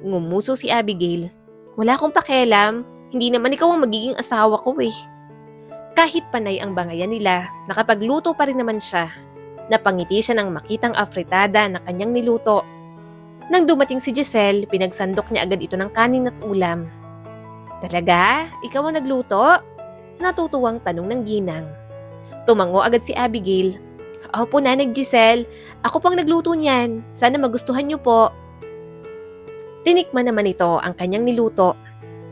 Ngumuso si Abigail. Wala akong pakialam. Hindi naman ikaw ang magiging asawa ko Kahit panay ang bangayan nila, nakapagluto pa rin naman siya. Napangiti siya nang makitang afritada na kanyang niluto. Nang dumating si Giselle, pinagsandok niya agad ito ng kanin at ulam. Talaga? Ikaw ang nagluto? Natutuwang tanong ng ginang. Tumango agad si Abigail. Opo, Nanay Giselle. Ako pang nagluto niyan. Sana magustuhan niyo po. Tinikman naman ito ang kanyang niluto.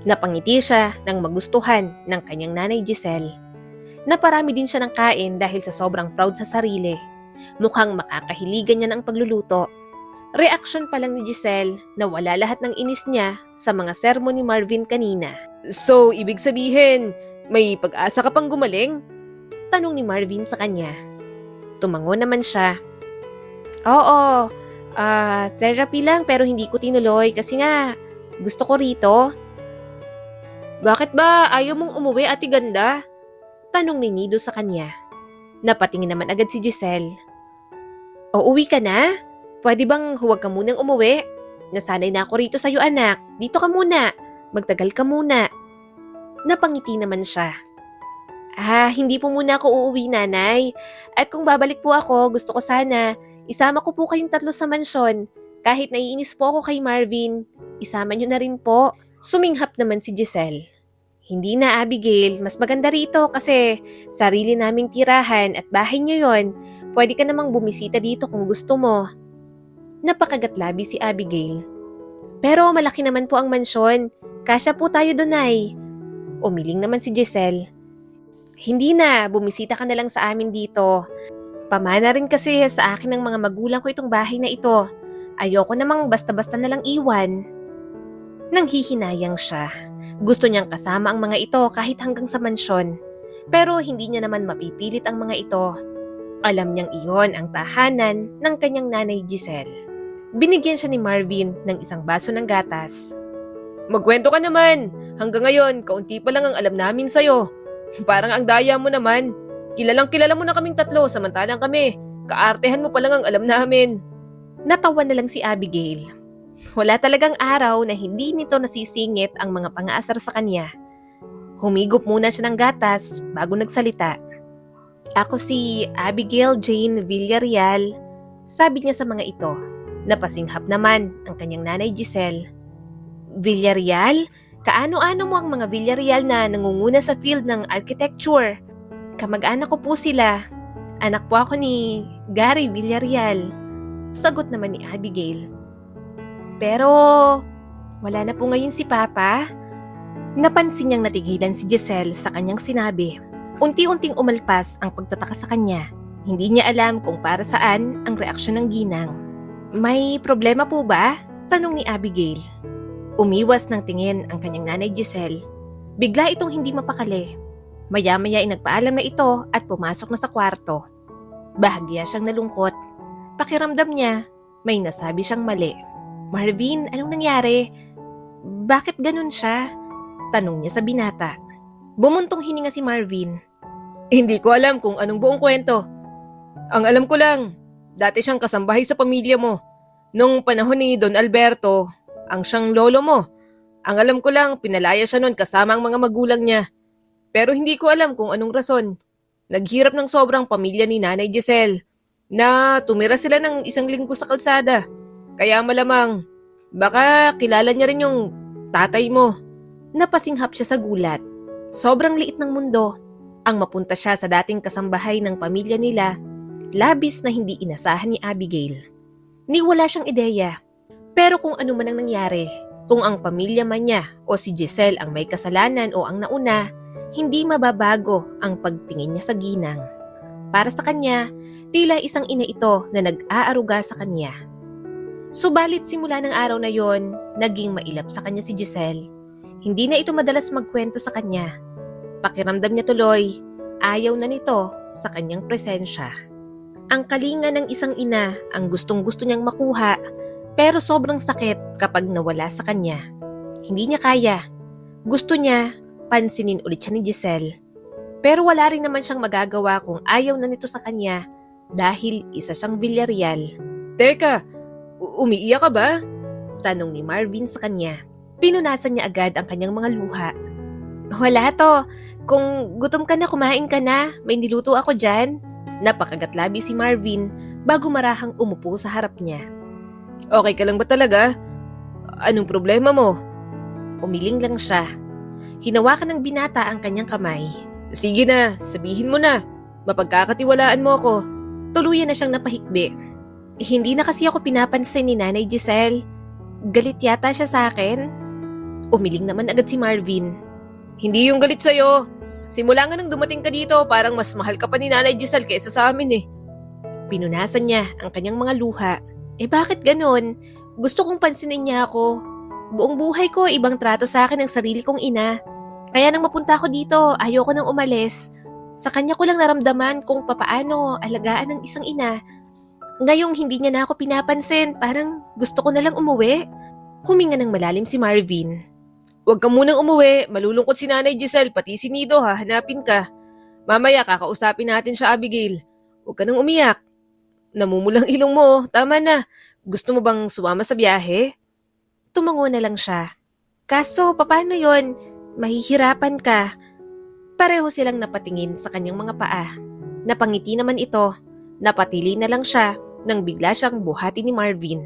Napangiti siya nang magustuhan ng kanyang Nanay Giselle. Naparami din siya ng kain dahil sa sobrang proud sa sarili. Mukhang makakahiligan niya ng pagluluto. Reaksyon pa lang ni Giselle na wala lahat ng inis niya sa mga sermon ni Marvin kanina. So, ibig sabihin, may pag-asa ka pang gumaling? Tanong ni Marvin sa kanya. Tumango naman siya. Oo, therapy lang pero hindi ko tinuloy kasi nga gusto ko rito. Bakit ba ayaw mong umuwi, Ate Ganda? Tanong ni Nido sa kanya. Napatingin naman agad si Giselle. O uwi ka na? Pwede bang huwag ka munang umuwi? Nasanay na ako rito sa'yo, anak. Dito ka muna. Magtagal ka muna. Napangiti naman siya. Hindi po muna ako uuwi, Nanay. At kung babalik po ako, gusto ko sana, isama ko po kayong 3 sa mansyon. Kahit naiinis po ako kay Marvin, isama niyo na rin po. Suminghap naman si Giselle. Hindi na, Abigail. Mas maganda rito kasi sarili naming tirahan at bahay niyo yon. Pwede ka namang bumisita dito kung gusto mo. Napakagatlabi si Abigail. Pero malaki naman po ang mansyon. Kasya po tayo doon, Nay. Umiling naman si Giselle. Hindi na, bumisita ka na lang sa amin dito. Pamana rin kasi sa akin ng mga magulang ko itong bahay na ito. Ayoko namang basta-basta na lang iwan. Nanghihinayang siya. Gusto niyang kasama ang mga ito kahit hanggang sa mansyon. Pero hindi niya naman mapipilit ang mga ito. Alam niyang iyon ang tahanan ng kanyang Nanay Giselle. Binigyan siya ni Marvin ng isang baso ng gatas. Magkwento ka naman. Hanggang ngayon, kaunti pa lang ang alam namin sa'yo. Parang ang daya mo naman. Kilalang kilala mo na kaming 3 samantalang kami. Kaartehan mo pa lang ang alam namin. Natawa na lang si Abigail. Wala talagang araw na hindi nito nasisingit ang mga pang-aasar sa kanya. Humigop muna siya ng gatas bago nagsalita. Ako si Abigail Jane Villarreal, sabi niya sa mga ito. Napasinghap naman ang kanyang Nanay Giselle. Villarreal? Kaano-ano mo ang mga Villarreal na nangunguna sa field ng architecture? Kamag-anak ko po sila. Anak po ako ni Gary Villarreal. Sagot naman ni Abigail. Pero wala na po ngayon si Papa. Napansin niyang natigilan si Giselle sa kanyang sinabi. Unti-unting umalpas ang pagtataka sa kanya. Hindi niya alam kung para saan ang reaksyon ng ginang. May problema po ba? Tanong ni Abigail. Umiwas ng tingin ang kanyang Nanay Giselle. Bigla itong hindi mapakali. Maya-maya ay nagpaalam na ito at pumasok na sa kwarto. Bahagya siyang nalungkot. Pakiramdam niya, may nasabi siyang mali. Marvin, anong nangyari? Bakit ganun siya? Tanong niya sa binata. Bumuntong hininga si Marvin. Hindi ko alam kung anong buong kwento. Ang alam ko lang, dati siyang kasambahay sa pamilya mo. Nung panahon ni Don Alberto, ang siyang lolo mo. Ang alam ko lang, pinalaya siya noon kasama ang mga magulang niya. Pero hindi ko alam kung anong rason. Naghirap ng sobrang pamilya ni Nanay Giselle na tumira sila ng isang linggo sa kalsada. Kaya malamang, baka kilala niya rin yung tatay mo. Napasinghap siya sa gulat. Sobrang liit ng mundo. Ang mapunta siya sa dating kasambahay ng pamilya nila, labis na hindi inasahan ni Abigail. Ni wala siyang ideya. Pero kung ano man ang nangyari, kung ang pamilya man niya o si Giselle ang may kasalanan o ang nauna, hindi mababago ang pagtingin niya sa ginang. Para sa kanya, tila isang ina ito na nag-aaruga sa kanya. Subalit simula ng araw na yon, naging mailap sa kanya si Giselle. Hindi na ito madalas magkwento sa kanya. Pakiramdam niya tuloy, ayaw na nito sa kanyang presensya. Ang kalinga ng isang ina ang gustong-gusto niyang makuha, pero sobrang sakit kapag nawala sa kanya. Hindi niya kaya. Gusto niya, pansinin ulit siya ni Giselle. Pero wala rin naman siyang magagawa kung ayaw na nito sa kanya dahil isa siyang Villarreal. Teka, umiiyak ka ba? Tanong ni Marvin sa kanya. Pinunasan niya agad ang kanyang mga luha. Wala to. Kung gutom ka na, kumain ka na. May niluto ako dyan. Napakagatlabi si Marvin bago marahang umupo sa harap niya. Okay ka lang ba talaga? Anong problema mo? Umiling lang siya. Hinawakan ng binata ang kanyang kamay. Sige na, sabihin mo na. Mapagkakatiwalaan mo ako. Tuluyan na siyang napahikbi. Hindi na kasi ako pinapansin ni Nanay Giselle. Galit yata siya sa akin. Umiling naman agad si Marvin. Hindi yung galit sa'yo. Simula nga nang dumating ka dito, parang mas mahal ka pa ni Nanay Giselle kaysa sa amin eh. Pinunasan niya ang kanyang mga luha. Bakit ganon? Gusto kong pansinin niya ako. Buong buhay ko, ibang trato sa akin ng sarili kong ina. Kaya nang mapunta ako dito, ayoko nang umalis. Sa kanya ko lang naramdaman kung papaano alagaan ng isang ina. Ngayong hindi niya na ako pinapansin, parang gusto ko na lang umuwi. Huminga ng malalim si Marvin. Huwag ka munang umuwi, malulungkot si Nanay Giselle, pati si Nido hanapin ka. Mamaya kakausapin natin siya, Abigail. Huwag ka nang umiyak. Namumulang ilong mo, tama na. Gusto mo bang sumama sa biyahe? Tumango na lang siya. Kaso, paano yon? Mahihirapan ka. Pareho silang napatingin sa kanyang mga paa. Napangiti naman ito. Napatili na lang siya nang bigla siyang buhati ni Marvin.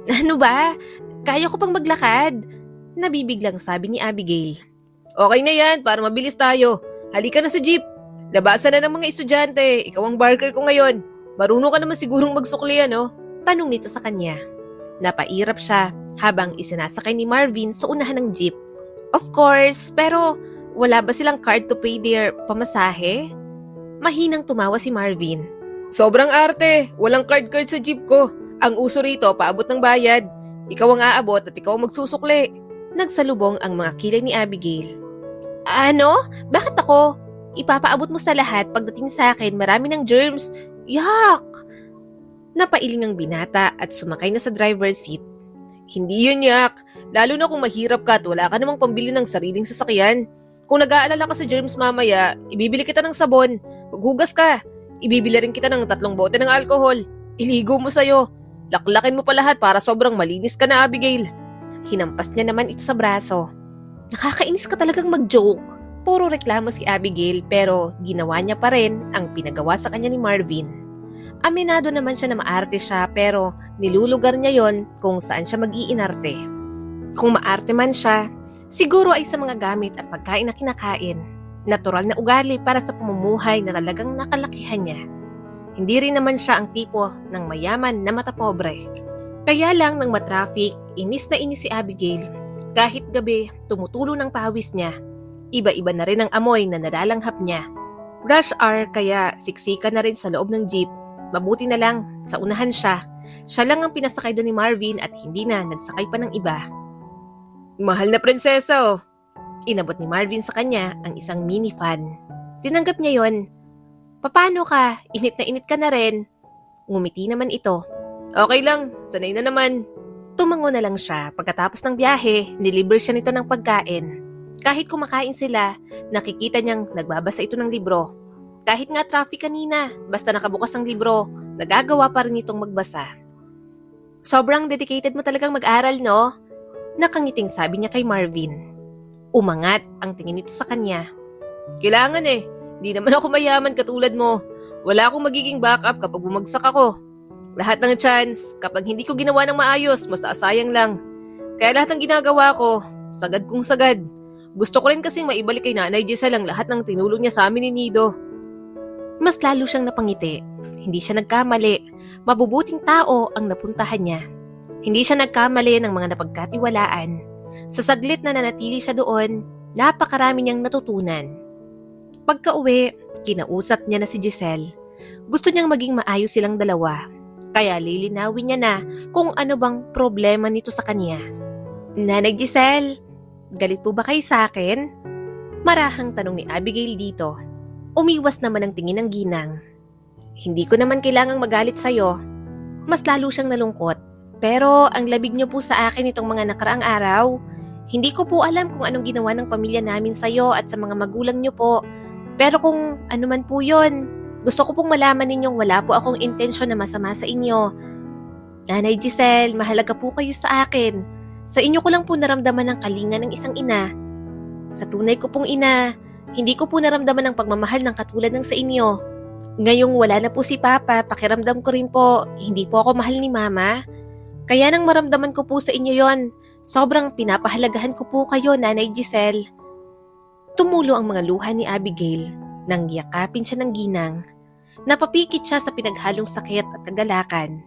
Ano ba? Kaya ko pang maglakad. Nabibiglang sabi ni Abigail. Okay na yan, para mabilis tayo. Halika na sa jeep. Labasan na ng mga estudyante. Ikaw ang barker ko ngayon. Marunong ka naman sigurong magsukli, ano? Tanong nito sa kanya. Napairap siya habang isinasakay ni Marvin sa unahan ng jeep. Of course, pero wala ba silang card to pay their pamasahe? Mahinang tumawa si Marvin. Sobrang arte. Walang card sa jeep ko. Ang uso rito, paabot ng bayad. Ikaw ang aabot at ikaw ang magsusukli. Nagsalubong ang mga kilay ni Abigail. Ano? Bakit ako? Ipapaabot mo sa lahat pagdating sa akin, marami ng germs. Yuck! Napailing ang binata at sumakay na sa driver's seat. Hindi yun yak, lalo na kung mahirap ka at wala ka namang pambili ng sariling sasakyan. Kung nag-aalala ka sa germs mamaya, ibibili kita ng sabon. Maghugas ka. Ibibili rin kita ng 3 bote ng alcohol. Iligo mo sa'yo. Laklakin mo pa lahat para sobrang malinis ka na, Abigail. Hinampas niya naman ito sa braso. Nakakainis ka talagang mag-joke. Puro reklamo si Abigail pero ginawa niya pa rin ang pinagawa sa kanya ni Marvin. Aminado naman siya na maarte siya pero nilulugar niya yon kung saan siya mag-iinarte. Kung maarte man siya, siguro ay sa mga gamit at pagkain na kinakain. Natural na ugali para sa pamumuhay na talagang nakalakihan niya. Hindi rin naman siya ang tipo ng mayaman na matapobre. Kaya lang nang matraffic, inis na inis si Abigail. Kahit gabi, tumutulo ng pawis niya. Iba-iba na rin ang amoy na nalalanghap niya. Rush hour kaya siksika na rin sa loob ng jeep. Mabuti na lang, sa unahan siya. Siya lang ang pinasakay doon ni Marvin at hindi na nagsakay pa ng iba. Mahal na prinsesa oh. Inabot ni Marvin sa kanya ang isang minifan. Tinanggap niya yon. Paano ka? Init na init ka na rin. Ngumiti naman ito. Okay lang, sanay na naman. Tumango na lang siya. Pagkatapos ng biyahe, nilibre siya nito ng pagkain. Kahit kumakain sila, nakikita niyang nagbabasa ito ng libro. Kahit nga traffic kanina, basta nakabukas ang libro, nagagawa pa rin itong magbasa. Sobrang dedicated mo talagang mag-aral, no? Nakangiting sabi niya kay Marvin. Umangat ang tingin nito sa kanya. Kailangan eh, di naman ako mayaman katulad mo. Wala akong magiging backup kapag bumagsak ako. Lahat ng chance, kapag hindi ko ginawa ng maayos, mas asayang lang. Kaya lahat ng ginagawa ko, sagad kong sagad. Gusto ko rin kasing maibalik kay Nanay Giselle ang lahat ng tinulong niya sa amin ni Nido. Mas lalo siyang napangiti. Hindi siya nagkamali. Mabubuting tao ang napuntahan niya. Hindi siya nagkamali ng mga napagkatiwalaan. Sa saglit na nanatili siya doon, napakarami niyang natutunan. Pagka-uwi, kinausap niya na si Giselle. Gusto niyang maging maayos silang dalawa. Kaya lilinawin niya na kung ano bang problema nito sa kanya. Nanay Giselle, galit po ba kayo sa akin? Marahang tanong ni Abigail dito. Umiwas naman ang tingin ng ginang. Hindi ko naman kailangang magalit sa'yo. Mas lalo siyang nalungkot. Pero ang labig niyo po sa akin itong mga nakaraang araw. Hindi ko po alam kung anong ginawa ng pamilya namin sa'yo at sa mga magulang niyo po. Pero kung ano man po yun, gusto ko pong malaman ninyong wala po akong intensyon na masama sa inyo. Nanay Giselle, mahalaga po kayo sa akin. Sa inyo ko lang po naramdaman ang kalinga ng isang ina. Sa tunay ko pong ina, hindi ko po naramdaman ang pagmamahal ng katulad ng sa inyo. Ngayong wala na po si Papa, pakiramdam ko rin po, hindi po ako mahal ni Mama. Kaya nang maramdaman ko po sa inyo yon, sobrang pinapahalagahan ko po kayo, Nanay Giselle. Tumulo ang mga luha ni Abigail nang yakapin siya ng ginang. Napapikit siya sa pinaghalong sakit at kagalakan.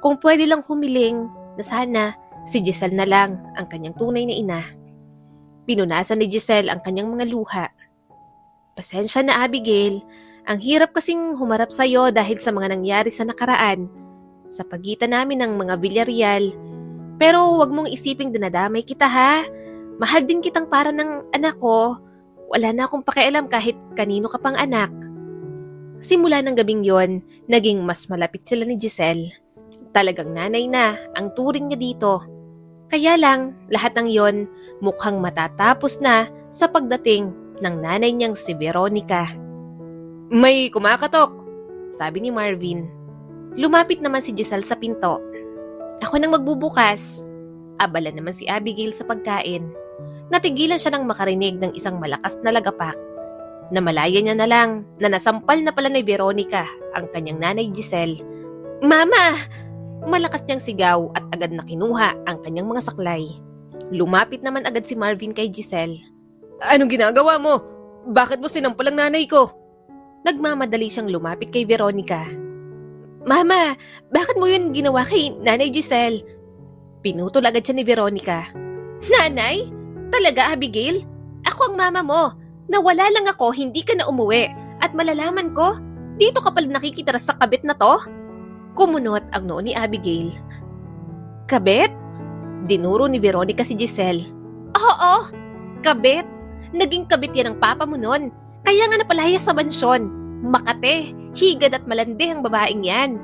Kung pwede lang humiling na sana si Giselle na lang ang kanyang tunay na ina. Pinunasan ni Giselle ang kanyang mga luha. Pasensya na Abigail, ang hirap kasing humarap sa'yo dahil sa mga nangyari sa nakaraan. Sa pagitan namin ng mga Villarreal. Pero huwag mong isiping dinadamay kita ha. Mahal din kitang para ng anak ko. Wala na akong pakialam kahit kanino ka pang anak. Simula ng gabing yon, naging mas malapit sila ni Giselle. Talagang nanay na ang turing niya dito. Kaya lang, lahat ng yon mukhang matatapos na sa pagdating ng nanay niyang si Veronica. May kumakatok, sabi ni Marvin. Lumapit naman si Giselle sa pinto. Ako nang magbubukas. Abala naman si Abigail sa pagkain. Natigilan siya nang makarinig ng isang malakas na lagapak. Namalaya niya na lang na nasampal na pala ni Veronica ang kanyang nanay Giselle. Mama! Malakas niyang sigaw at agad na kinuha ang kanyang mga saklay. Lumapit naman agad si Marvin kay Giselle. Anong ginagawa mo? Bakit mo sinampal ang nanay ko? Nagmamadali siyang lumapit kay Veronica. Mama, bakit mo yun ginawa kay Nanay Giselle? Pinutol agad siya ni Veronica. Nanay? Talaga, Abigail? Ako ang mama mo. Nawala lang ako, hindi ka na umuwi. At malalaman ko, dito ka pala nakikitira sa kabit na to? Kumunot ang noo ni Abigail. Kabit? Dinuro ni Veronica si Giselle. Oo, kabit. Naging kabit yan ang papa mo nun. Kaya nga napalaya sa mansyon. Makate, higad at malandi ang babaeng yan.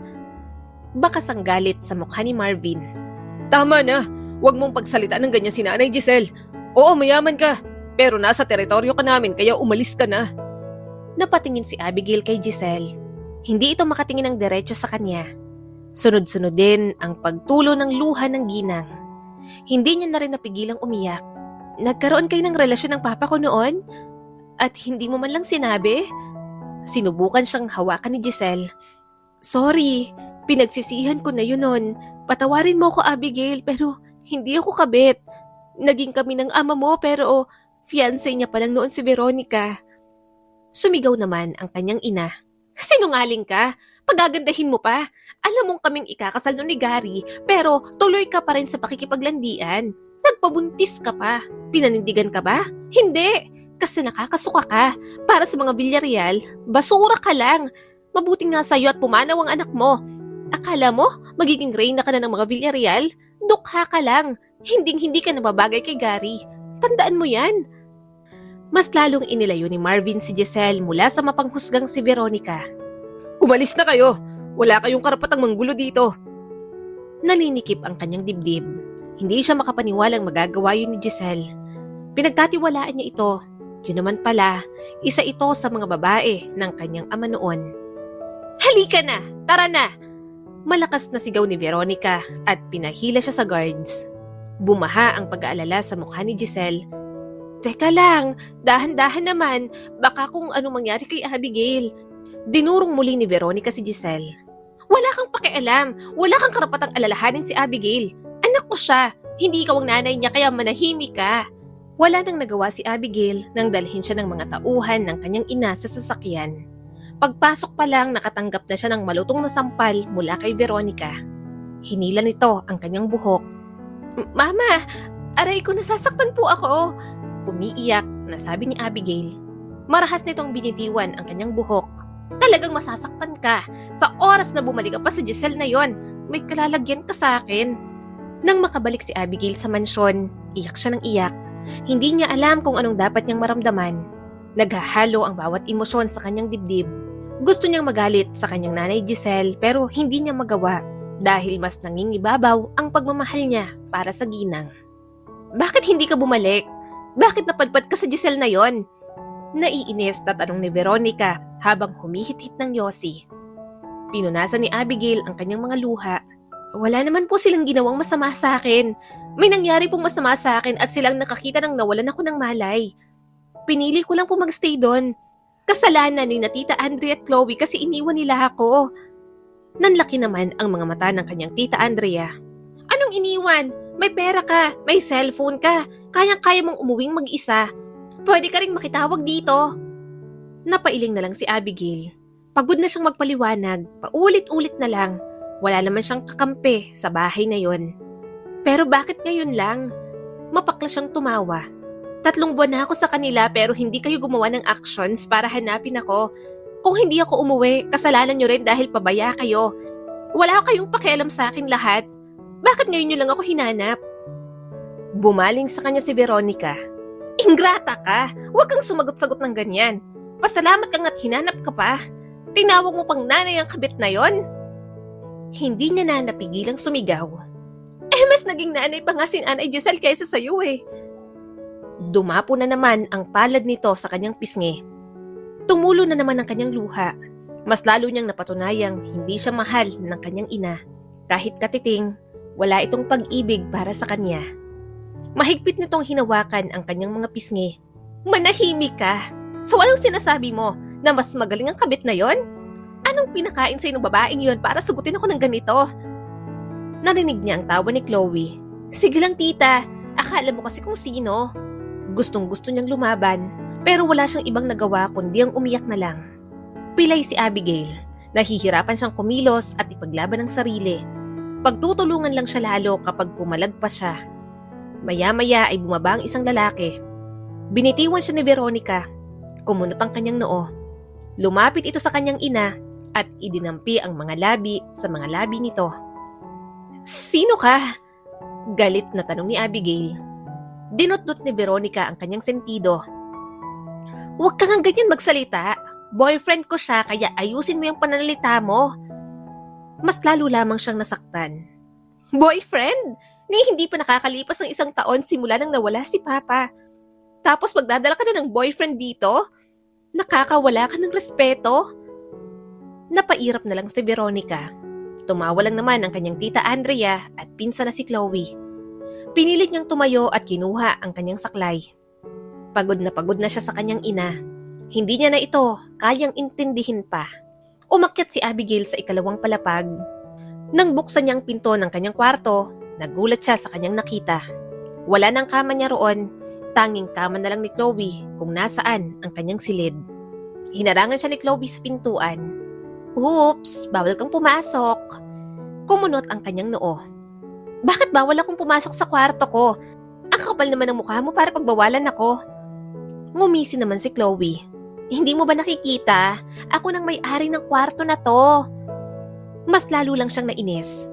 Bakas ang galit sa mukha ni Marvin. Tama na, huwag mong pagsalita ng ganyan si Nanay Giselle. Oo, mayaman ka, pero nasa teritoryo ka namin kaya umalis ka na. Napatingin si Abigail kay Giselle. Hindi ito makatingin ng diretso sa kanya. Sunod-sunod din ang pagtulo ng luha ng ginang. Hindi niya na rin napigilang umiyak. Nagkaroon kayo ng relasyon ng papa ko noon? At hindi mo man lang sinabi? Sinubukan siyang hawakan ni Giselle. Sorry, pinagsisihan ko na yun nun. Patawarin mo ko, Abigail, pero hindi ako kabit. Naging kami ng ama mo pero fiancé niya pa lang noon si Veronica. Sumigaw naman ang kanyang ina. Sinungaling ka? Pagagandahin mo pa? Alam mong kaming ikakasal nun ni Gary pero tuloy ka pa rin sa pakikipaglandian. Nagpabuntis ka pa. Pinanindigan ka ba? Hindi. Kasi nakakasuka ka. Para sa mga Villarreal, basura ka lang. Mabuti nga sa'yo at pumanaw ang anak mo. Akala mo, magiging reyna ka na ng mga Villarreal? Dukha ka lang. Hinding-hindi ka nababagay kay Gary. Tandaan mo yan. Mas lalong inilayo ni Marvin si Giselle mula sa mapanghusgang si Veronica. Umalis na kayo. Wala kayong karapatang manggulo dito. Naninikip ang kanyang dibdib. Hindi siya makapaniwalang magagawa yun ni Giselle. Pinagkatiwalaan niya ito. Yun naman pala, isa ito sa mga babae ng kanyang ama noon. Halika na! Tara na! Malakas na sigaw ni Veronica at pinahila siya sa guards. Bumaha ang pag-aalala sa mukha ni Giselle. Teka lang, dahan-dahan naman, baka kung anong mangyari kay Abigail. Dinurong muli ni Veronica si Giselle. Wala kang pakialam, wala kang karapatang alalahanin si Abigail. Anak ko siya, hindi ikaw ang nanay niya kaya manahimik ka. Wala nang nagawa si Abigail nang dalhin siya ng mga tauhan ng kanyang ina sa sasakyan. Pagpasok pa lang nakatanggap na siya ng malutong na sampal mula kay Veronica. Hinila nito ang kanyang buhok. Mama, aray ko nasasaktan po ako. Umiiyak na sabi ni Abigail. Marahas nitong binitiwan ang kanyang buhok. Talagang masasaktan ka. Sa oras na bumalik ka pa sa Giselle na yon, may kalalagyan ka sa akin. Nang makabalik si Abigail sa mansyon, iyak siya ng iyak. Hindi niya alam kung anong dapat niyang maramdaman. Naghahalo ang bawat emosyon sa kanyang dibdib. Gusto niyang magalit sa kanyang nanay Giselle pero hindi niya magawa dahil mas nangingibabaw ang pagmamahal niya para sa ginang. Bakit hindi ka bumalik? Bakit napadpad ka sa Giselle na yon? Naiinis na tanong ni Veronica habang humihit-hit ng yosi. Pinunasan ni Abigail ang kanyang mga luha. Wala naman po silang ginawang masama sa akin. May nangyari pong masama sa akin at silang nakakita nang nawalan ako ng malay. Pinili ko lang po magstay doon. Kasalanan ni na Tita Andrea at Chloe kasi iniwan nila ako. Nanlaki naman ang mga mata ng kanyang Tita Andrea. Anong iniwan? May pera ka, may cellphone ka, kayang-kaya mong umuwing mag-isa. Pwede ka ring makitawag dito. Napailing na lang si Abigail. Pagod na siyang magpaliwanag, paulit-ulit na lang. Wala naman siyang kakampi sa bahay na yon. Pero bakit ngayon lang? Mapakla siyang tumawa. 3 buwan na ako sa kanila pero hindi kayo gumawa ng actions para hanapin ako. Kung hindi ako umuwi, kasalanan nyo rin dahil pabaya kayo. Wala kayong pakialam sa akin lahat. Bakit ngayon nyo lang ako hinanap? Bumaling sa kanya si Veronica. Ingrata ka! Huwag kang sumagot-sagot ng ganyan. Pasalamat kang at hinanap ka pa. Tinawag mo pang nanay ang kabit na yon? Hindi niya na napigilang sumigaw. Mas naging nanay pa nga si Nanay Giselle kaysa sa'yo eh. Dumapo na naman ang palad nito sa kanyang pisngi. Tumulo na naman ang kanyang luha. Mas lalo niyang napatunayang hindi siya mahal ng kanyang ina. Kahit katiting, wala itong pag-ibig para sa kanya. Mahigpit nitong hinawakan ang kanyang mga pisngi. Manahimik ka! So anong sinasabi mo? Na mas magaling ang kabit na yon? Anong pinakain sa'yo ng babaeng yon para sagutin ako ng ganito? Narinig niya ang tawa ni Chloe. Sige lang tita, akala mo kasi kung sino. Gustong-gusto niyang lumaban, pero wala siyang ibang nagawa kundi ang umiyak na lang. Pilay si Abigail. Nahihirapan siyang kumilos at ipaglaban ang sarili. Pagtutulungan lang siya lalo kapag pumalagpas siya. Maya-maya ay bumaba ang isang lalaki. Binitiwan siya ni Veronica. Kumunot ang kanyang noo. Lumapit ito sa kanyang ina at idinampi ang mga labi sa mga labi nito. Sino ka? Galit na tanong ni Abigail. Dinot-dot ni Veronica ang kanyang sentido. Huwag kang ganyan magsalita. Boyfriend ko siya kaya ayusin mo yung pananalita mo. Mas lalo lamang siyang nasaktan. Boyfriend? Ni hindi pa nakakalipas ng 1 taon simula nang nawala si Papa. Tapos magdadala ka na ng boyfriend dito? Nakakawala ka ng respeto? Napairap na lang si Veronica. Tumawa lang naman ang kanyang Tita Andrea at pinsan na si Chloe. Pinilit niyang tumayo at kinuha ang kanyang saklay. Pagod na siya sa kanyang ina. Hindi niya na ito kayang intindihin pa. Umakyat si Abigail sa 2nd palapag. Nang buksan niyang pinto ng kanyang kwarto, nagulat siya sa kanyang nakita. Wala nang kama niya roon, tanging kama na lang ni Chloe kung nasaan ang kanyang silid. Hinarangan siya ni Chloe sa pintuan. Oops, bawal kang pumasok. Kumunot ang kanyang noo. Bakit bawal akong pumasok sa kwarto ko? Ang kapal naman ng mukha mo para pagbawalan ako. Ngumisi naman si Chloe. Hindi mo ba nakikita? Ako nang may-ari ng kwarto na to. Mas lalo lang siyang nainis.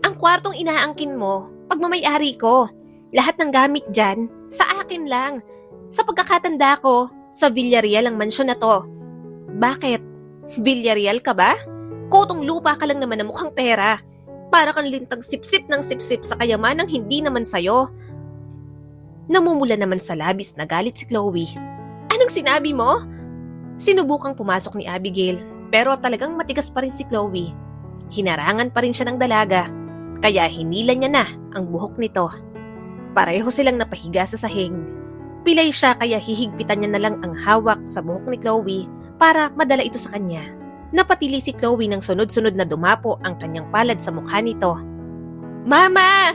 Ang kwartong inaangkin mo, pagmamay-ari ko. Lahat ng gamit dyan, sa akin lang. Sa pagkakatanda ko, sa Villarreal ang mansyon na to. Bakit? Villarreal ka ba? Kotong lupa ka lang naman na mukhang pera. Para kang lintang sipsip ng sipsip sa kayamanang hindi naman sayo. Namumula naman sa labis na galit si Chloe. Anong sinabi mo? Sinubukang pumasok ni Abigail pero talagang matigas pa rin si Chloe. Hinarangan pa rin siya ng dalaga kaya hinila niya na ang buhok nito. Pareho silang napahiga sa sahig. Pilay siya kaya hihigpitan niya na lang ang hawak sa buhok ni Chloe para madala ito sa kanya. Napatili si Chloe nang sunod-sunod na dumapo ang kanyang palad sa mukha nito. Mama!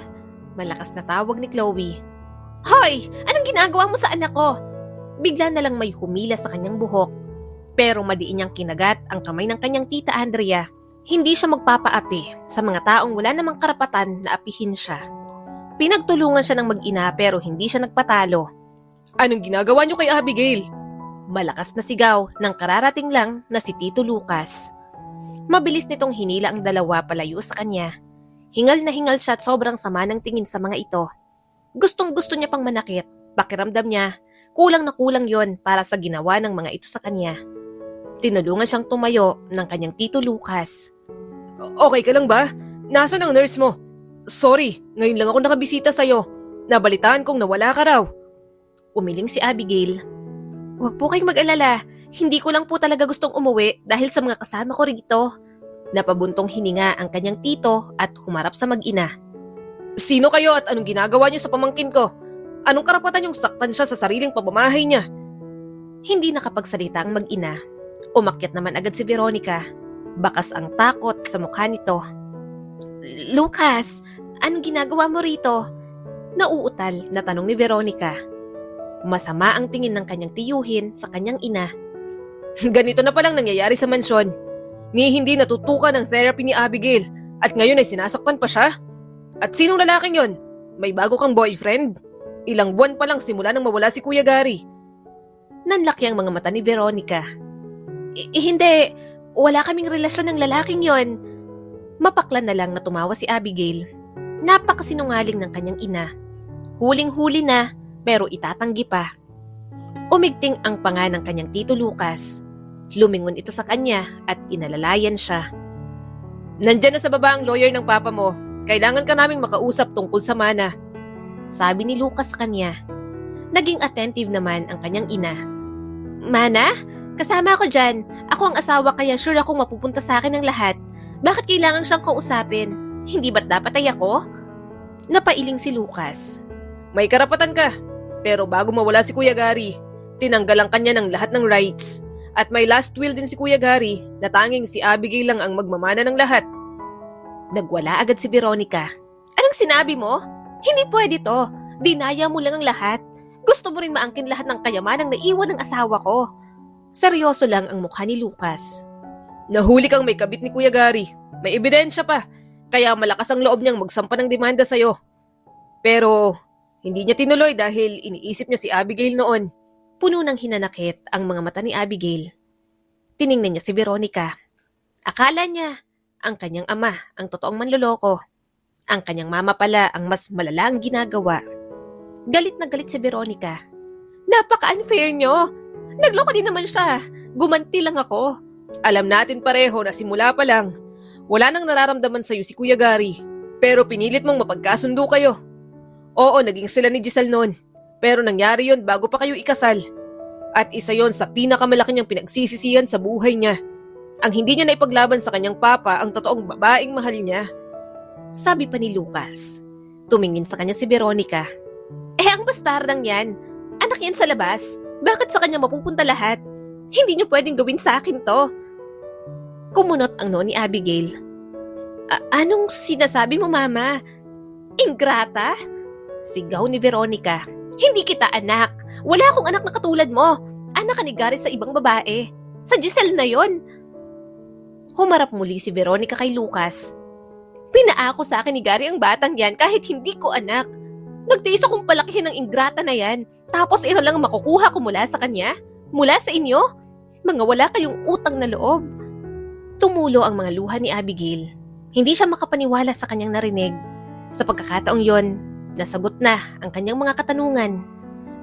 Malakas na tawag ni Chloe. Hoy! Anong ginagawa mo sa anak ko? Bigla na lang may humila sa kanyang buhok. Pero madiin niyang kinagat ang kamay ng kanyang tita Andrea. Hindi siya magpapaapi sa mga taong wala namang karapatan na apihin siya. Pinagtulungan siya ng mag-ina pero hindi siya nagpatalo. Anong ginagawa niyo kay Abigail? Malakas na sigaw nang kararating lang na si Tito Lucas. Mabilis nitong hinila ang dalawa palayo sa kanya. Hingal na hingal siya at sobrang sama ng tingin sa mga ito. Gustong gusto niya pang manakit. Pakiramdam niya, kulang na kulang yon para sa ginawa ng mga ito sa kanya. Tinulungan siyang tumayo ng kanyang Tito Lucas. Okay ka lang ba? Nasaan ang nurse mo? Sorry, ngayon lang ako nakabisita sa'yo. Nabalitaan kong nawala ka raw. Umiling si Abigail. Huwag po kayong mag-alala. Hindi ko lang po talaga gustong umuwi dahil sa mga kasama ko rito. Napabuntong hininga ang kanyang tito at humarap sa mag-ina. Sino kayo at anong ginagawa niyo sa pamangkin ko? Anong karapatan yung saktan siya sa sariling pamamahay niya? Hindi nakapagsalita ang mag-ina. Umakyat naman agad si Veronica. Bakas ang takot sa mukha nito. Lucas, anong ginagawa mo rito? Nauutal na tanong ni Veronica. Masama ang tingin ng kanyang tiyuhin sa kanyang ina. Ganito na palang nangyayari sa mansyon. Ni hindi natutukan ang therapy ni Abigail at ngayon ay sinasaktan pa siya? At sinong lalaking yon? May bago kang boyfriend? Ilang buwan pa lang simula nang mawala si Kuya Gary. Nanlaki ang mga mata ni Veronica. Hindi, wala kaming relasyon ng lalaking yon. Mapaklan na lang na tumawa si Abigail. Napakasinungaling ng kanyang ina. Huling-huli na pero itatanggi pa. Umigting ang panga ng kanyang Tito Lucas. Lumingon ito sa kanya at inalalayan siya. Nandyan na sa baba ang lawyer ng papa mo. Kailangan ka naming makausap tungkol sa mana. Sabi ni Lucas sa kanya. Naging attentive naman ang kanyang ina. Mana? Kasama ako dyan. Ako ang asawa kaya sure akong mapupunta sa akin ang lahat. Bakit kailangan siyang kausapin? Hindi ba't dapat ay ako? Napailing si Lucas. May karapatan ka. Pero bago mawala si Kuya Gary, tinanggalan kanya ng lahat ng rights. At may last will din si Kuya Gary na tanging si Abigail lang ang magmamana ng lahat. Nagwala agad si Veronica. Anong sinabi mo? Hindi pwede to. Dinaya mo lang ang lahat. Gusto mo rin maangkin lahat ng kayamanang naiwan ng asawa ko. Seryoso lang ang mukha ni Lucas. Nahuli kang may kabit ni Kuya Gary. May ebidensya pa. Kaya malakas ang loob niyang magsampa ng demanda sa'yo. Pero hindi niya tinuloy dahil iniisip niya si Abigail noon. Puno ng hinanakit ang mga mata ni Abigail. Tiningnan niya si Veronica. Akala niya ang kanyang ama ang totoong manloloko. Ang kanyang mama pala ang mas malala ang ginagawa. Galit na galit si Veronica. Napaka-unfair niyo. Nagloko din naman siya. Gumanti lang ako. Alam natin pareho na simula pa lang. Wala nang nararamdaman sa'yo si Kuya Gary. Pero pinilit mong mapagkasundo kayo. Oo, naging sila ni Giselle noon. Pero nangyari yon bago pa kayo ikasal. At isa yon sa pinakamalaki niyang pinagsisisihan sa buhay niya. Ang hindi niya naipaglaban sa kanyang papa ang totoong babaeng mahal niya. Sabi pa ni Lucas. Tumingin sa kanya si Veronica. Ang bastardang yan. Anak yan sa labas. Bakit sa kanya mapupunta lahat? Hindi niyo pwedeng gawin sa akin to. Kumunot ang noo ni Abigail. Anong sinasabi mo, Mama? Ingrata? Sigaw ni Veronica. Hindi kita anak. Wala akong anak na katulad mo. Anak ka ni Gary sa ibang babae. Sa Giselle na yon. Humarap muli si Veronica kay Lucas. Pinaako sa akin ni Gary ang batang yan kahit hindi ko anak. Nagtiis akong palakihin ng ingrata na yan. Tapos ito lang makukuha ko mula sa kanya? Mula sa inyo? Mga wala kayong utang na loob. Tumulo ang mga luha ni Abigail. Hindi siya makapaniwala sa kanyang narinig. Sa pagkakataong yon, nasagot na ang kanyang mga katanungan.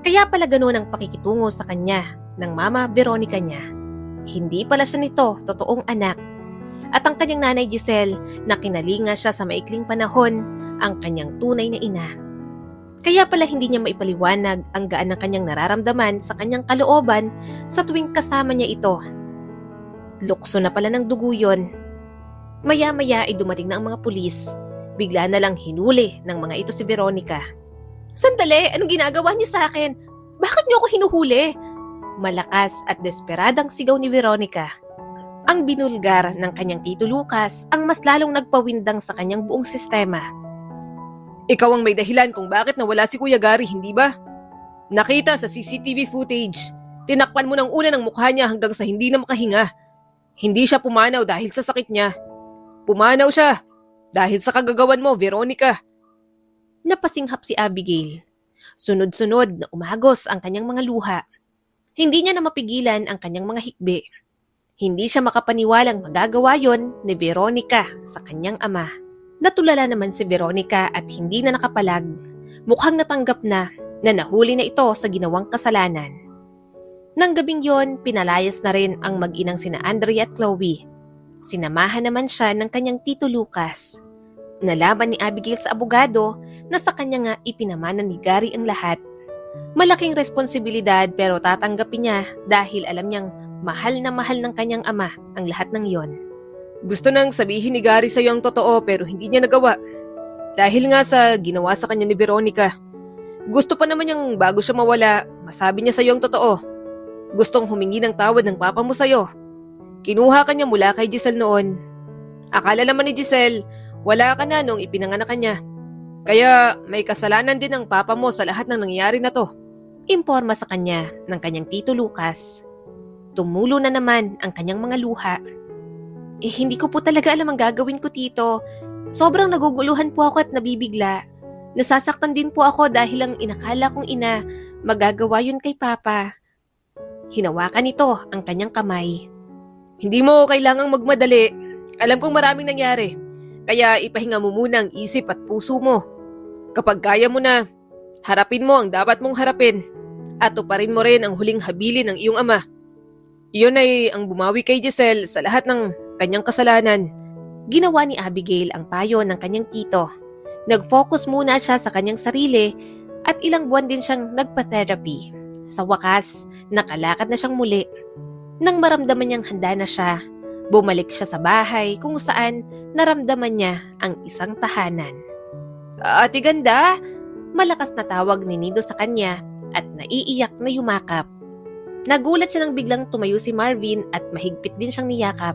Kaya pala ganoon ang pakikitungo sa kanya ng Mama Veronica niya. Hindi pala siya nito totoong anak. at ang kanyang nanay Giselle na kinalinga siya sa maikling panahon ang kanyang tunay na ina. Kaya pala hindi niya maipaliwanag ang gaan ng kanyang nararamdaman sa kanyang kalooban sa tuwing kasama niya ito. Lukso na pala ng dugo yun. Maya-maya ay dumating na ang mga pulis. Bigla na lang hinuli ng mga ito si Veronica. "Sandali! Anong ginagawa niyo sa akin? Bakit niyo ako hinuhuli?" Malakas at desperadang sigaw ni Veronica. Ang binulgar ng kanyang Tito Lucas ang mas lalong nagpawindang sa kanyang buong sistema. "Ikaw ang may dahilan kung bakit nawala si Kuya Gary, hindi ba? Nakita sa CCTV footage. Tinakpan mo ng una ng mukha niya hanggang sa hindi na makahinga. Hindi siya pumanaw dahil sa sakit niya. Pumanaw siya dahil sa kagagawan mo, Veronica." Napasinghap si Abigail. Sunod-sunod na umagos ang kanyang mga luha. Hindi niya na mapigilan ang kanyang mga hikbi. Hindi siya makapaniwalang magagawa yon ni Veronica sa kanyang ama. Natulala naman si Veronica at hindi na nakapalag. Mukhang natanggap na nahuli na ito sa ginawang kasalanan. Nang gabing yon, pinalayas na rin ang mag-inang sina Andrea at Chloe. Sinamahan naman siya ng kanyang Tito Lucas. Nalaman ni Abigail sa abogado na sa kanya nga ipinamana ni Gary ang lahat. Malaking responsibilidad pero tatanggapin niya dahil alam niyang mahal na mahal ng kanyang ama ang lahat ng yon. Gusto nang sabihin ni Gary sa iyo ang totoo pero hindi niya nagawa. Dahil nga sa ginawa sa kanya ni Veronica. Gusto pa naman niyang bago siya mawala, masabi niya sa iyo ang totoo. Gustong humingi ng tawad ng papa mo sa iyo. Kinuha ka niya mula kay Giselle noon. Akala naman ni Giselle, wala ka na nung ipinanganak ka niya. Kaya may kasalanan din ang papa mo sa lahat ng nangyayari na to. Imporma sa kanya ng kanyang Tito Lucas. Tumulo na naman ang kanyang mga luha. Hindi ko po talaga alam ang gagawin ko, Tito. Sobrang naguguluhan po ako at nabibigla. Nasasaktan din po ako dahil ang inakala kong ina, magagawa yun kay Papa. Hinawakan nito ang kanyang kamay. Hindi mo kailangang magmadali. Alam kong maraming nangyari. Kaya ipahinga mo muna ang isip at puso mo. Kapag kaya mo na, harapin mo ang dapat mong harapin at tuparin mo rin ang huling habilin ng iyong ama. Iyon ay ang bumawi kay Giselle sa lahat ng kanyang kasalanan. Ginawa ni Abigail ang payo ng kanyang tito. Nag-focus muna siya sa kanyang sarili at ilang buwan din siyang nagpa-therapy. Sa wakas, nakalakad na siyang muli. Nang maramdaman niyang handa na siya, bumalik siya sa bahay kung saan naramdaman niya ang isang tahanan. "Ate Ganda!" Malakas na tawag ni Nido sa kanya at naiiyak na yumakap. Nagulat siya nang biglang tumayo si Marvin at mahigpit din siyang niyakap.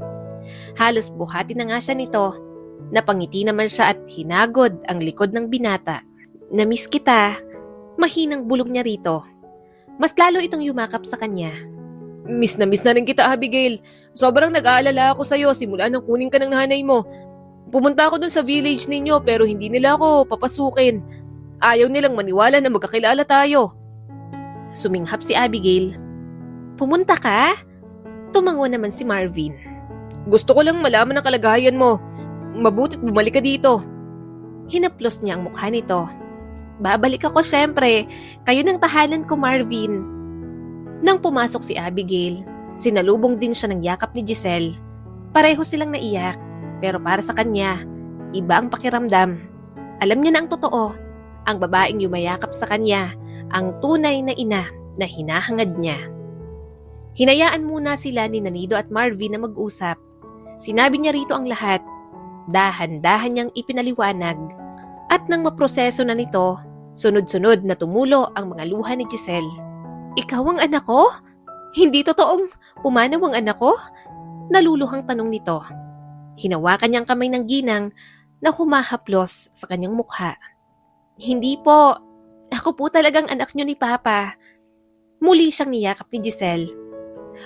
Halos buhati na nga siya nito. Napangiti naman siya at hinagod ang likod ng binata. "Namiss kita." Mahinang bulong niya rito. Mas lalo itong yumakap sa kanya. Miss na rin kita, Abigail. Sobrang nag-aalala ako sa'yo simula nang kunin ka ng nanay mo. Pumunta ako dun sa village ninyo pero hindi nila ako papasukin. Ayaw nilang maniwala na magkakilala tayo." Suminghap si Abigail. "Pumunta ka?" Tumango naman si Marvin. "Gusto ko lang malaman ang kalagayan mo. Mabuti't bumalik ka dito." Hinaplos niya ang mukha nito. "Babalik ako syempre. Kayo ng tahanan ko, Marvin." Nang pumasok si Abigail, sinalubong din siya ng yakap ni Giselle. Pareho silang naiyak. Pero para sa kanya, iba ang pakiramdam. Alam niya na ang totoo. Ang babaeng yumayakap sa kanya, ang tunay na ina na hinahangad niya. Hinayaan muna sila ni Nido at Marvin na mag-usap. Sinabi niya rito ang lahat. Dahan-dahan niyang ipinaliwanag. At nang maproseso na nito, sunod-sunod na tumulo ang mga luha ni Giselle. "Ikaw ang anak ko? Hindi totoong pumanaw ang anak ko?" Naluluhang tanong nito. Hinawakan niya ang kamay ng ginang na humahaplos sa kanyang mukha. "Hindi po. Ako po talagang anak niyo ni Papa." Muli siyang niyakap ni Giselle.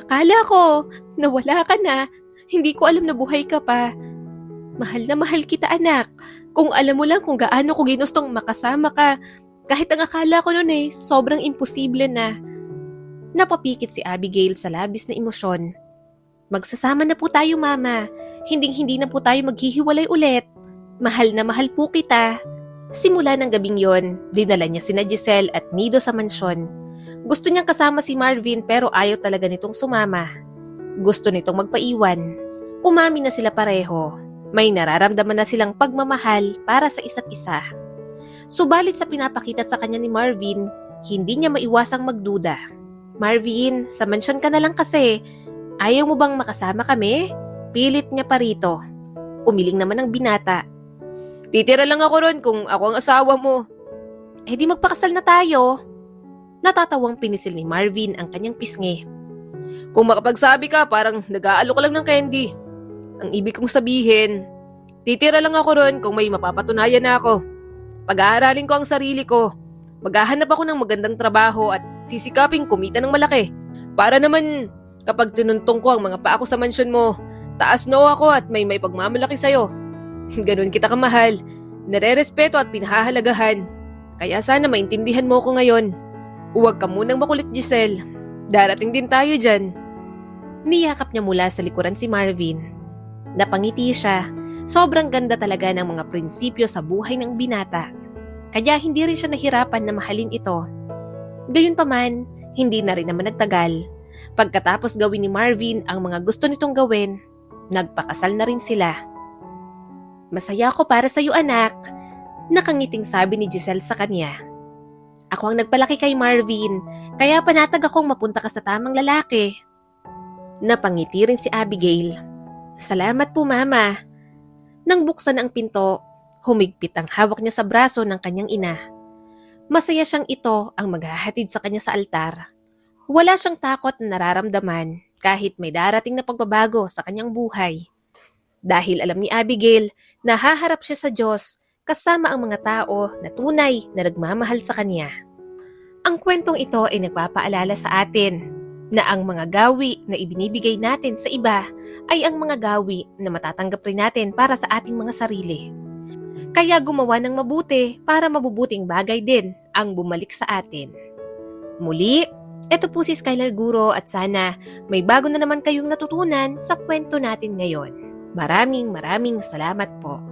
"Akala ko nawala ka na. Hindi ko alam na buhay ka pa. Mahal na mahal kita, anak. Kung alam mo lang kung gaano ko ginustong makasama ka. Kahit ang akala ko noon sobrang imposible na." Napapikit si Abigail sa labis na emosyon. "Magsasama na po tayo, Mama. Hinding-hindi na po tayo maghihiwalay ulit. Mahal na mahal po kita." Simula ng gabing yon, dinala niya sina Giselle at Nido sa mansyon. Gusto niyang kasama si Marvin pero ayaw talaga nitong sumama. Gusto nitong magpaiwan. Umamin na sila pareho. May nararamdaman na silang pagmamahal para sa isa't isa. Subalit sa pinapakita sa kanya ni Marvin, hindi niya maiwasang magduda. Marvin, sa mansyon ka na lang kasi. Ayaw mo bang makasama kami? Pilit niya pa rito. Umiling naman ang binata. Titira lang ako ron kung ako ang asawa mo. Eh di magpakasal na tayo. Natatawang pinisil ni Marvin ang kanyang pisngi. Kung makapagsabi ka, parang nag-aalok ka lang ng candy. Ang ibig kong sabihin, titira lang ako ron kung may mapapatunayan na ako. Pag-aaralin ko ang sarili ko. Maghahanap ako ng magandang trabaho at sisikaping kumita ng malaki. Para naman kapag tinuntong ko ang mga paa ko sa mansyon mo, taas noo ako at may pagmamalaki sa'yo. Ganun kita kamahal. Nare-respeto at pinahahalagahan. Kaya sana maintindihan mo ko ngayon. Huwag ka munang makulit, Giselle. Darating din tayo dyan. Niyakap niya mula sa likuran si Marvin. Napangiti siya. Sobrang ganda talaga ng mga prinsipyo sa buhay ng binata. Kaya hindi rin siya nahirapan na mahalin ito. Gayunpaman, hindi na rin naman nagtagal. Pagkatapos gawin ni Marvin ang mga gusto nitong gawin, nagpakasal na rin sila. Masaya ako para sa iyo, anak. Nakangiting sabi ni Giselle sa kanya. Ako ang nagpalaki kay Marvin, kaya panatag akong mapunta ka sa tamang lalaki. Napangiti rin si Abigail. Salamat po, Mama. Nang buksan ang pinto, humigpit ang hawak niya sa braso ng kanyang ina. Masaya siyang ito ang maghahatid sa kanya sa altar. Wala siyang takot na nararamdaman kahit may darating na pagbabago sa kanyang buhay. Dahil alam ni Abigail na haharap siya sa Diyos kasama ang mga tao na tunay na nagmamahal sa kanya. Ang kwentong ito ay nagpapaalala sa atin na ang mga gawi na ibinibigay natin sa iba ay ang mga gawi na matatanggap rin natin para sa ating mga sarili. Kaya gumawa ng mabuti para mabubuting bagay din ang bumalik sa atin. Muli, ito po si Skylar Guro at sana may bago na naman kayong natutunan sa kwento natin ngayon. Maraming salamat po.